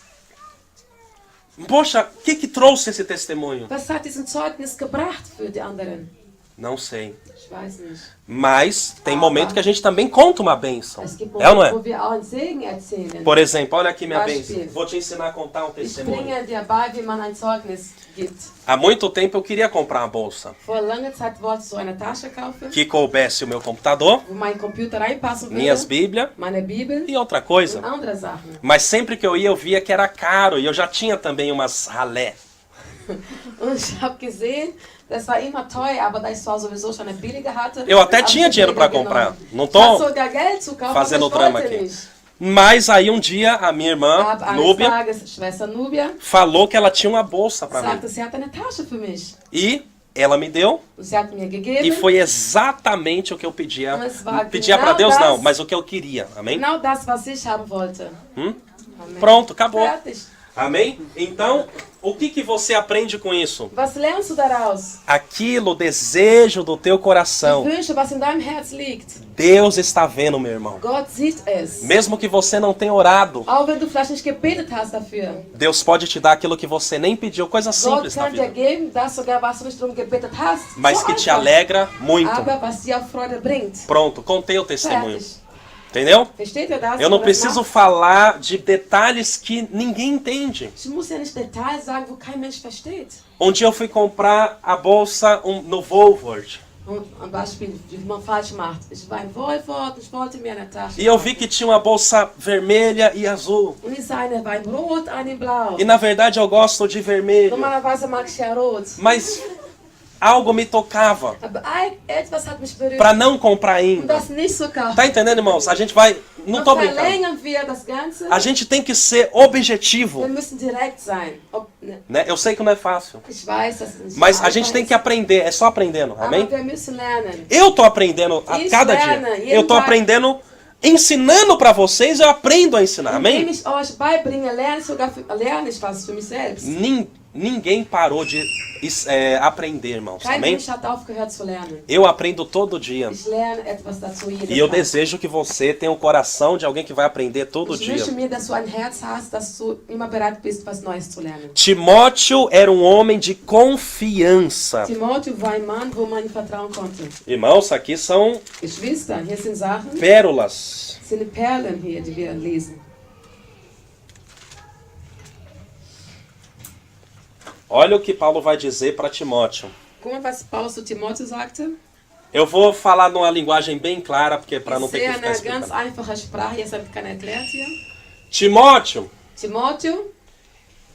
Poxa, o que trouxe esse testemunho? Was hat diesen Zeugnis gebracht für die anderen? Não sei. Ich weiß nicht. Mas tem momento que a gente também conta uma bênção. Es gibt É ou não é? Momente, wo wir auch einen Segen erzählen. Por exemplo, olha aqui minha Beispiel. bênção. Vou te ensinar a contar um Ich testemunho. bringe dir bei, wie man ein Zeugnis gibt. Há muito tempo eu queria comprar uma bolsa Vor langer Zeit wollte ich so eine Tasche kaufen, que coubesse o meu computador, wo mein Computer reinpassen minhas würde, Bíblias meine Bibel e outra coisa. und andere Sachen. Mas sempre que eu ia, eu via que era caro e eu já tinha também umas ralé. Und ich habe gesehen, das war immer teuer, aber da ich zwar sowieso schon eine billige hatte, Eu até habe ich tinha die dinheiro para billige comprar. genommen. Não Ich hatte tô sogar Geld zu kaufen, fazendo aber ich drama wollte aqui. nicht. Mas aí um dia a minha Da irmã, hat eines Núbia, Tages Schwester Nubia falou que ela tinha uma bolsa para mim. sagte, sie hat eine Tasche für mich. E ela me deu Und sie hat mir e gegeben, foi exatamente o que eu pedia. Mas vai Pedia genau para Deus das- não, mas o que eu queria. Amém? genau das, was ich haben wollte. Amém. Pronto, acabou. Fertig. Amém? Então, o que você aprende com isso? Was lernst du daraus? Aquilo, o desejo do teu Die coração. Wünsche, was in deinem Herz liegt. Deus está vendo, meu irmão. Gott sieht es. Mesmo que você não tenha orado, Auch wenn du vielleicht nicht gebetet hast dafür. Deus pode te dar aquilo que você nem pediu, coisa Gott simples na kann dir vida, geben, das sogar, was du nicht darum gebetet hast. mas So que te einfach. alegra muito. Aber was dir auch Freude bringt. Pronto, contei o testemunho. Fertig. Entendeu? Versteht ihr das? Eu não Wie man das preciso macht? falar de detalhes que ninguém entende. Ich muss ja nicht Details sagen, wo kein Mensch versteht. Um dia eu fui comprar a bolsa no Woolworth. Und ein Beispiel, wie man falsch macht. Ich war in Wolford, ich wollte mir eine Tasche E eu vi kaufen. que tinha uma bolsa vermelha e azul. Und ich sah eine war in Rot, eine in Blau. E na verdade eu gosto de vermelho. Normalerweise mag ich ja Rot. Mas algo me tocava Aber etwas hat mich berührt. para não comprar Und ainda. das nicht so kaufen. Tá entendendo, irmãos? A gente vai. Não Und tô brincando. verlängern wir das Ganze. A gente tem que ser Wir objetivo. müssen direkt sein. Ne? Né? Eu sei que não é fácil. Ich weiß, das ist nicht Mas a einfach gente tem ist. que aprender. É só aprendendo. Amém? Aber wir müssen lernen. Eu tô aprendendo a Isso, cada Ana, dia. e Eu tô vai- aprendendo, ensinando para vocês, eu aprendo a ensinar. Indem Amém? ich euch beibringe, lerne ich was für mich selbst. Ninguém parou de aprender, irmãos. Kein Amém? Mensch hat aufgehört zu lernen. Eu aprendo todo dia. Ich lerne etwas dazu jeden E eu Tag. desejo que você tenha o coração de alguém que vai aprender todo Ich dia. wünsche mir, dass du ein Herz hast, dass du immer bereit bist, was Neues zu lernen. Timóteo era um homem de confiança. Timotheus war ein Mann, wo man ihm vertrauen konnte. Irmãos, aqui são Geschwister, hier sind Sachen, pérolas. sind Perlen hier, die wir lesen. Olha o que Paulo vai dizer para Timóteo. Guck mal, was Paulus zu Timotheus sagte. Eu vou falar numa linguagem bem clara, porque para não Ich ter sehe que ficar eine ganz explicando. einfache Sprache, jetzt habe ich keine erklärt hier. Timóteo, Timotheus,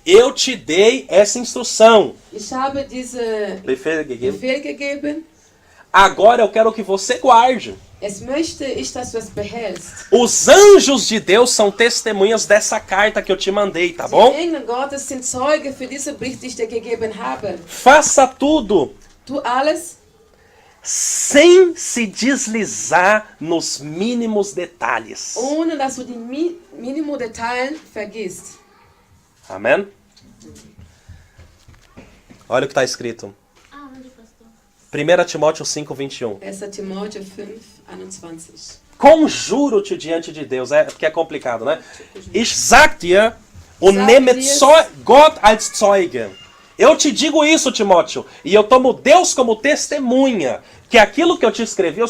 eu te dei essa instrução. ich habe diese Befehl gegeben. Befehl gegeben. Agora eu quero que você guarde. Es möchte ich, dass du es behältst. Os anjos de Deus são testemunhas dessa carta que eu te mandei, tá bom? Die Engel Gottes sind Zeuge für diese Bericht, die ich dir gegeben habe. Faça tudo Tu alles sem se deslizar nos mínimos detalhes. ohne dass du die Minimum-Details vergisst. Amém? Olha o que está escrito. 1 Timóteo 5:21. 1. Timotheus 5, 21. Conjuro-te diante de Deus. É porque é complicado, né? Ich sag dir und Sag nehme dir- Gott als Zeuge. Eu te digo isso, Timóteo, e eu tomo Deus como testemunha, que aquilo que eu te escrevi,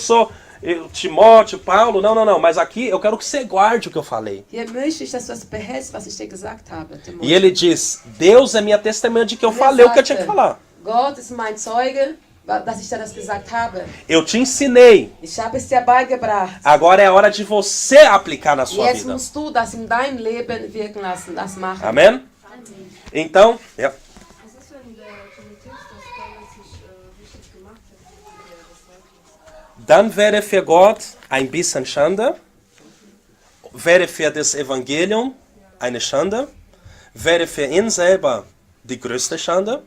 Timóteo, Paulo, não, mas aqui eu quero que você guarde o que eu falei. Hier möchte ich, dass du es behältst, was ich dir gesagt habe, Timotheus. E ele diz, Deus é minha testemunha de que eu Und falei o que eu tinha que sagte, falar. Gott ist mein Zeuge, dass ich dir das gesagt habe. Eu te ensinei, Ich habe es dir beigebracht. agora é a hora de você aplicar na sua Jetzt vida. musst du das in dein Leben wirken lassen, das machen. Amém? Então, Was ist, wenn der Timotheus das damals nicht richtig gemacht hätte? Das Zeugnis? dann wäre für Gott ein bisschen Schande, wäre für das Evangelium eine Schande, wäre für ihn selber die größte Schande,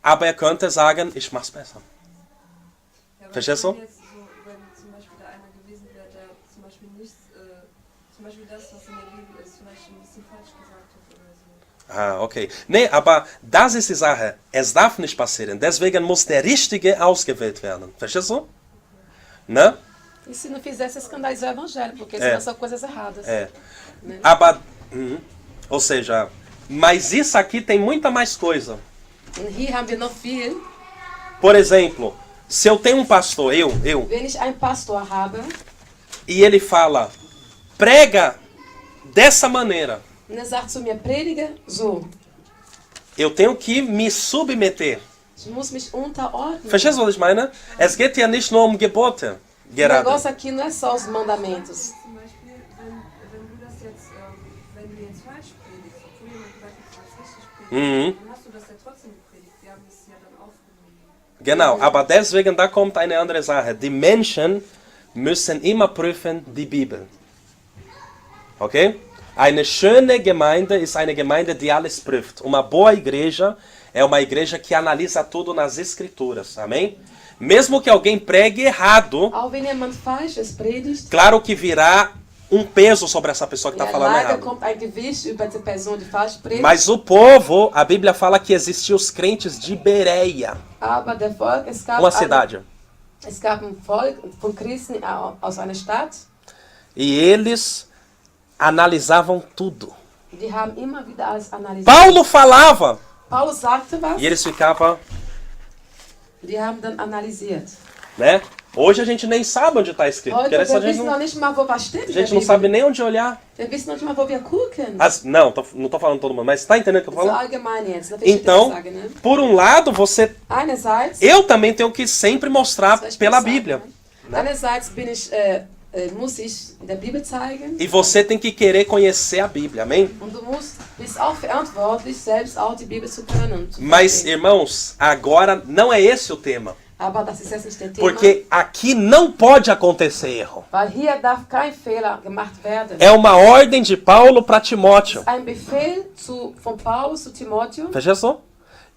aber er könnte sagen, ich mach's besser. Ja, aber Verstehst wenn du? jetzt so, wenn zum Beispiel da einer gewesen wäre, der zum Beispiel nichts, zum Beispiel das, was in der Bibel ist, vielleicht ein bisschen falsch gesagt hat oder so. Ah, okay. Nee, aber das ist die Sache. Es darf nicht passieren. Deswegen muss der Richtige ausgewählt werden. Verstehst du? Ne? E se não fizesse, escandalizar o evangelho, porque É. senão são coisas erradas. É. Né? Aber, ou seja, Mas isso aqui tem muita mais coisa. Und hier haben wir noch viel. Por exemplo, se eu tenho um pastor, eu, Wenn ich einen Pastor habe e ele fala, prega dessa maneira, und er sagt zu mir, predige so. eu tenho que me submeter. Ich muss mich unterordnen. Verstehst du, was ich meine? Es geht ja nicht nur um Gebote, O gerade. negócio aqui não é só os mandamentos. Zum Beispiel, wenn du das jetzt, wenn du jetzt falsch predigst, obwohl jemand gesagt hat, du sollst richtig predigen, dann hast du das ja trotzdem gepredigt. Wir haben es ja dann aufgenommen. Genau, aber deswegen, da kommt eine andere Sache. Die Menschen müssen immer prüfen die Bibel. Ok? Eine schöne Gemeinde ist eine Gemeinde, die alles prüft. Uma boa igreja é uma igreja que analisa tudo nas escrituras. Amém? Mesmo que alguém pregue errado, Auch wenn jemand Falsches predigt, claro que virá um peso sobre essa pessoa que está ja, falando leider errado. kommt ein Gewicht über die Person, die falsch predigt. Mas o povo, a Bíblia fala que existiam os crentes de Bereia, Aber der Volk, uma cidade. Es gab ein Volk von Christen aus einer Stadt, E eles analisavam tudo. die haben immer wieder alles analysiert. Paulo falava Paulus sagte was, e eles ficavam, die haben dann analysiert. né? Hoje a gente nem sabe onde está escrito. Porque Heute, essa wir gente wissen não, noch nicht mal, wo was steht a in der gente não Bibel. sabe nem onde olhar. Wir wissen noch nicht mal, wo wir gucken. Não, não tô falando todo mundo, mas tá entendendo o que eu So falo? allgemein jetzt, da versteht ihr, was Então, ich sage, ne? por um lado, você, Einerseits, eu também tenho que sempre mostrar soll ich pela das sagen, Bíblia. ne? Einerseits muss ich in der Bibel zeigen. E você tem que querer conhecer a Bíblia, amém? Und du bist auch verantwortlich, selbst auch die Bibel zu können. und zu Mas, verstehen. irmãos, agora não é esse o tema. Aber das ist jetzt nicht der Thema. Porque aqui não pode acontecer erro. Weil hier darf kein Fehler gemacht werden. É uma ordem de Paulo para Timóteo. Ein Befehl von Paulus zu Timotheus. Verstehst du?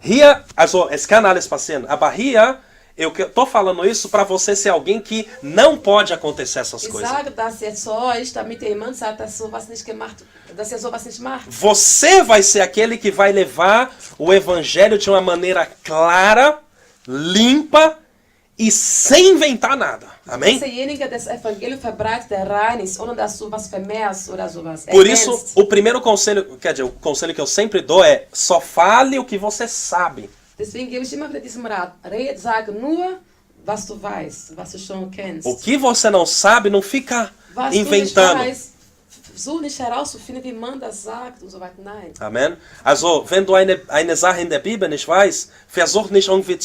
Hier, also, es kann alles passieren. Aber hier, eu tô falando isso para você ser alguém que não pode acontecer essas Ich coisas. sage das jetzt zu euch, damit ihr jemand sagt, dass sowas nicht gemacht, dass ihr sowas nicht macht. Você vai ser aquele que vai levar o evangelho de uma maneira clara, limpa e sem inventar nada. Du Amém? bist derjenige, der das Evangelium verbreitet, der rein ist, ohne dass du was vermehrst oder sowas. Por isso, ergänzt. o primeiro conselho, quer dizer, o conselho que eu sempre dou é só fale o que você sabe. Deswegen gebe ich immer wieder diesen Rat. Sage nur, was du weißt, was du schon kennst. O que você não sabe, não fica Was du nicht inventando. weißt, versuch nicht herauszufinden, wie man das sagt und so weiter. Nein. Amen. Also, wenn du eine Sache in der Bibel nicht weißt, versuch nicht irgendwie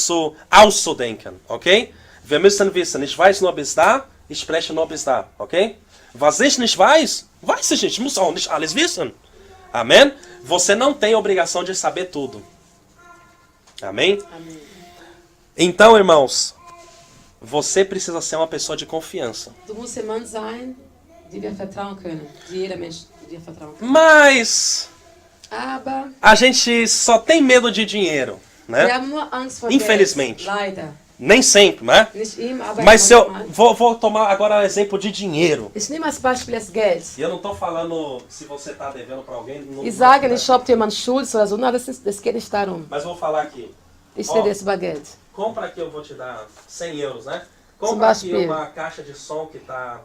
auszudenken, okay? Wir müssen wissen, ich weiß nur bis da, ich spreche nur bis da, okay? Was ich nicht weiß, weiß ich nicht, ich muss auch nicht alles wissen. Amém? Você não tem obrigação de saber tudo. Amém? Amen. Então, irmãos, você precisa ser uma pessoa de confiança. Du musst jemand sein, die wir vertrauen können. Die jeder Mensch dir vertrauen kann. Mas Aber a gente só tem medo de dinheiro, wir né? haben nur Angst vor Infelizmente. Geld. Leider. Nem sempre, né? Nicht ihm, aber Mas se eu manchmal. vou tomar agora um exemplo de dinheiro. Ich nehme als Beispiel das Geld. E eu não tô falando se você tá devendo para alguém, não, Ich sage nicht, ob jemand schuld ist oder so. Nein, das geht nicht darum. mas vou falar aqui. Ich Oh. rede jetzt über Geld. Compra aqui, eu vou te dar 100 euros, né? Zum Compra aqui Beispiel. uma caixa de som que tá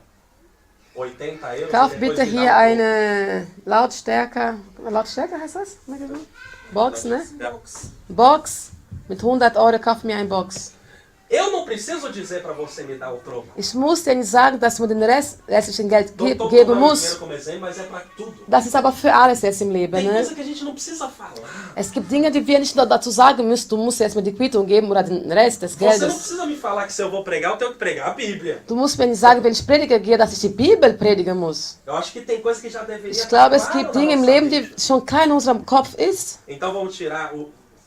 80 euros. Kauf e depois bitte me dá hier um eine Lautstärker heißt das? Box, ne? Ja. Box. Mit 100 Euro kauf mir eine Box. Eu não preciso dizer para você me dar o troco. Ich muss dir nicht sagen, dass du den restlichen Geld Tô geben tomando dinheiro musst. como exemplo, mas é para tudo. Das ist aber für alles jetzt im Leben. Tem Ne? coisa que a gente não precisa falar. Es gibt Dinge, die wir nicht nur dazu sagen müssen, du musst jetzt mir die Quittung geben oder den Rest des Você não Geldes. precisa me falar que se eu vou pregar, eu tenho que pregar a Bíblia. Du musst mir nicht sagen, wenn ich predige gehe, dass ich die Bibel predigen muss. Eu acho que tem coisa que já deveria Ich glaube, es estar gibt claro na Dinge im nossa Leben, Bíblia. die schon klar in unserem Kopf ist. Então vamos tirar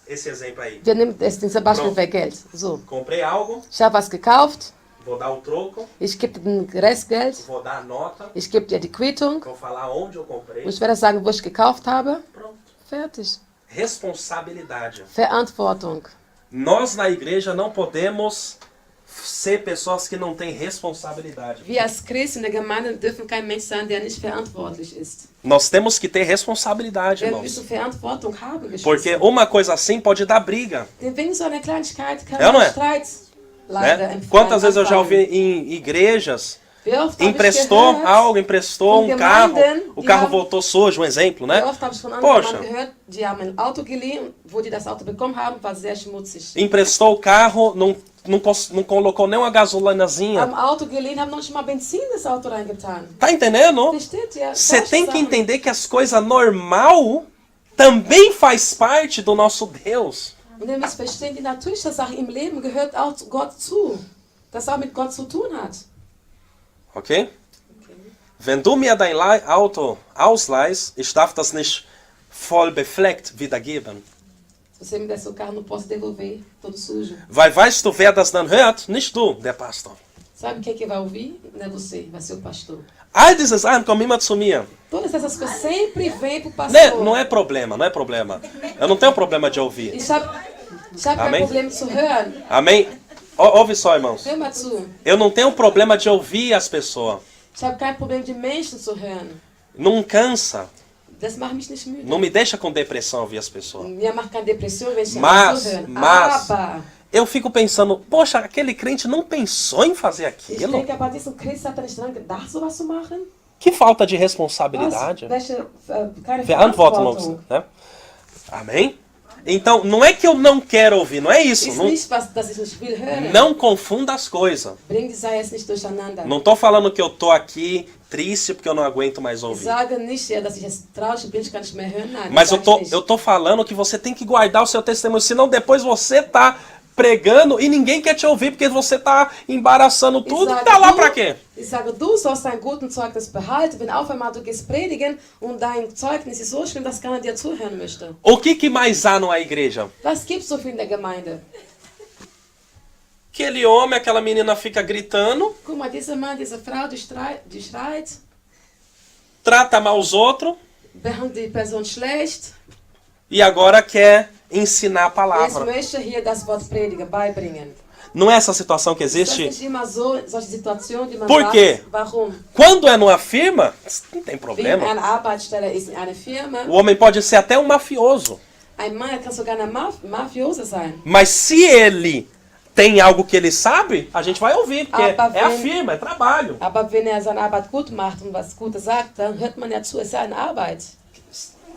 esse exemplo aí. Wir nehmen jetzt zum Beispiel Pronto. bei Geld. So, Comprei algo, ich habe was gekauft, vou dar o troco, ich gebe dir den Restgeld, vou dar a nota, ich gebe dir die Quittung vou falar onde eu comprei. und ich werde sagen, wo ich gekauft habe. Pronto. Fertig. Responsabilidade. Verantwortung. Nós na igreja não podemos ser pessoas que não têm responsabilidade. Wir als Christen in der Gemeinde dürfen kein Mensch sein, der nicht verantwortlich ist. Nós temos que ter responsabilidade, Wir irmãos. müssen Verantwortung haben, Porque Geschwister. uma coisa assim pode dar briga. Denn wegen so einer Kleinigkeit kann Ja, não man é? Streit leider Né? Quantas vezes eu já ouvi anfangen. em igrejas Wie oft habe ich Emprestou gehört, algo, emprestou von um carro, Gemeinden, o die carro haben- voltou sujo, um exemplo, Wie né? oft habe ich von anderen Poxa. Mann gehört, die haben ein Auto geliehen, wo die das Auto bekommen haben, war sehr schmutzig. Emprestou o carro, não colocou nem uma gasolinazinha. Haben Auto geliehen, haben noch nicht mal Benzin das Auto reingetan. Tá entendendo? Versteht ihr? Você Solche tem que Sachen. entender que as coisas normal também faz parte do nosso Deus. Und ihr müsst verstehen, die natürliche Sache im Leben gehört auch zu Gott zu. Das auch mit Gott zu tun hat. Ok? Wenn du mir dein Auto ausleihst, ich darf das nicht voll befleckt wiedergeben. Se você me der seu carro, não posso devolver todo sujo. Weil weißt du, wer das dann hört? Nicht du, der Pastor. Sabe quem que vai ouvir? Não é você, vai ser o pastor. All diese Sachen kommen immer zu mir. Todas essas coisas sempre vêm pro pastor. Né? Não é problema, não é problema. Eu não tenho problema de ouvir. E sabe qual é Amém? o problema zu hören? Amém? Ouve só, irmãos. Hör mal zu. Eu não tenho problema de ouvir as pessoas. Ich habe kein Problem, die Menschen zu hören. Não cansa. Das macht mich nicht müde. Não me deixa com depressão ouvir as pessoas. Mir macht keine Depression, wenn ich Mas, zuhören. mas, Aber eu fico pensando, poxa, aquele crente não pensou em fazer ich aquilo? denke, aber diesen Christ hat er nicht dran gedacht, sowas zu machen? Que falta de Was? responsabilidade. Welche, keine Verantwortung, Verantwortung. né? Amém? Então, não é que eu não quero ouvir, não é isso. Ist Não, nicht was, dass ich nicht will hören. não confunda as coisas. Bring die Sache jetzt nicht durcheinander. Não tô falando que eu tô aqui triste porque eu não aguento mais Ich ouvir. sage nicht, ja, dass ich jetzt traurig bin, ich kann nicht mehr hören. Nein, Mas das eu sage ich tô, nicht. eu tô falando que você tem que guardar o seu testemunho, senão depois você tá pregando e ninguém quer te ouvir porque você tá embaraçando Ich tudo. sage, Tá lá du- pra quê? Ich sage, du sollst dein guten Zeugnis behalten, wenn auf einmal du gehst predigen und dein Zeugnis ist so schlimm, dass keiner dir zuhören möchte. O que mais há numa igreja? Was gibt's so viel in der Gemeinde? Aquele homem, aquela menina fica gritando, Guck mal, dieser Mann, diese Frau, die schreit, trata mal os outros behandelt die Person schlecht. e agora quer ensinar a Jetzt palavra. möchte hier das Wort predigen, beibringen. Não é essa situação que Das ist existe? nicht immer so, solche Situationen, die man Por sagt, quê? warum? Quando é numa firma, não tem Wegen problema. einer Arbeitsstelle ist in einer Firma. O homem pode ser até um mafioso. Ein Mann kann sogar ein Mafiose sein. Mas se ele tem algo que ele sabe, a gente vai ouvir, porque Ah, é a wenn- firma, é trabalho. Aber wenn er seine Arbeit gut macht und was Gutes sagt, dann hört man ja zu, es ist ja eine Arbeit.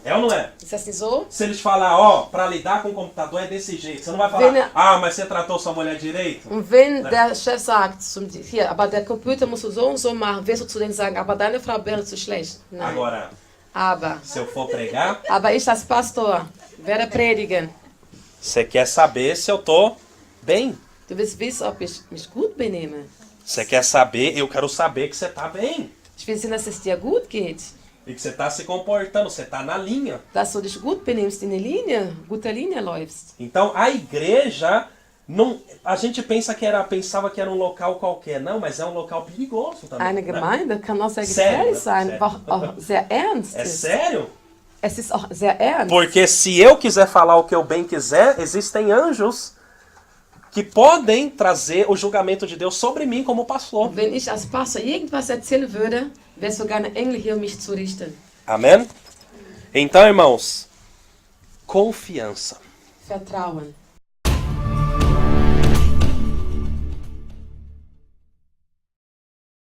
É ou não é? Ist das nicht so? Se eles falar, ó, pra lidar com o computador é desse jeito, você não vai falar, Wenn- ah, mas você tratou sua mulher direito? Und wenn der Chef sagt, hier, aber der Computer musst du so und so machen, wirst du zu denen sagen, aber deine Frau wäre zu schlecht. Nein. Agora, Aber se eu for pregar, ich als Pastor werde predigen. você quer saber se eu tô bem. Du willst wissen, ob ich mich gut benehme. Você quer saber, eu quero saber que você tá bem. Ich will sehen, dass es dir gut geht. E que você tá se comportando, você tá na linha. Dass du dich gut benimmst, in eine Linie, gute Linie läufst. Então a igreja, não, a gente pensava que era um local qualquer. Não, mas é um local perigoso também. Eine né? Gemeinde kann auch sehr Sério, gefährlich sein, sério. auch sehr ernst É ist. sério? Es ist auch sehr ernst. Porque se eu quiser falar o que eu bem quiser, existem anjos que podem trazer o julgamento de Deus sobre mim como pastor. Wenn ich als Pastor irgendwas erzählen würde, wäre sogar ein Engel hier, um mich zu richten. Amém? Então, irmãos, confiança. Vertrauen.